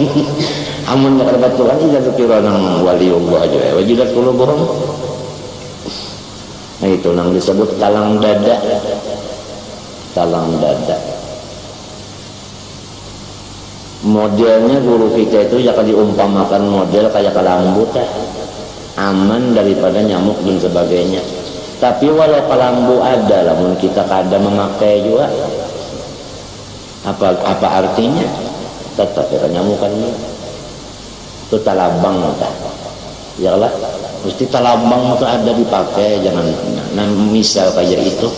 Amun mendapat Tuhan, idza dzikra nang waliullah aja wajilat qulubuhum. Nah, itu nang disebut talang dada. Talang dada. Modelnya guru kita itu jangan diumpamakan model kayak kelambu teh, aman daripada nyamuk dan sebagainya. Tapi walau kelambu ada, namun kita kadang memakai juga. Apa artinya? tetap ya nyamukan itu talabang ya lah mesti talabang itu ada dipakai jangan nah misal kayak itu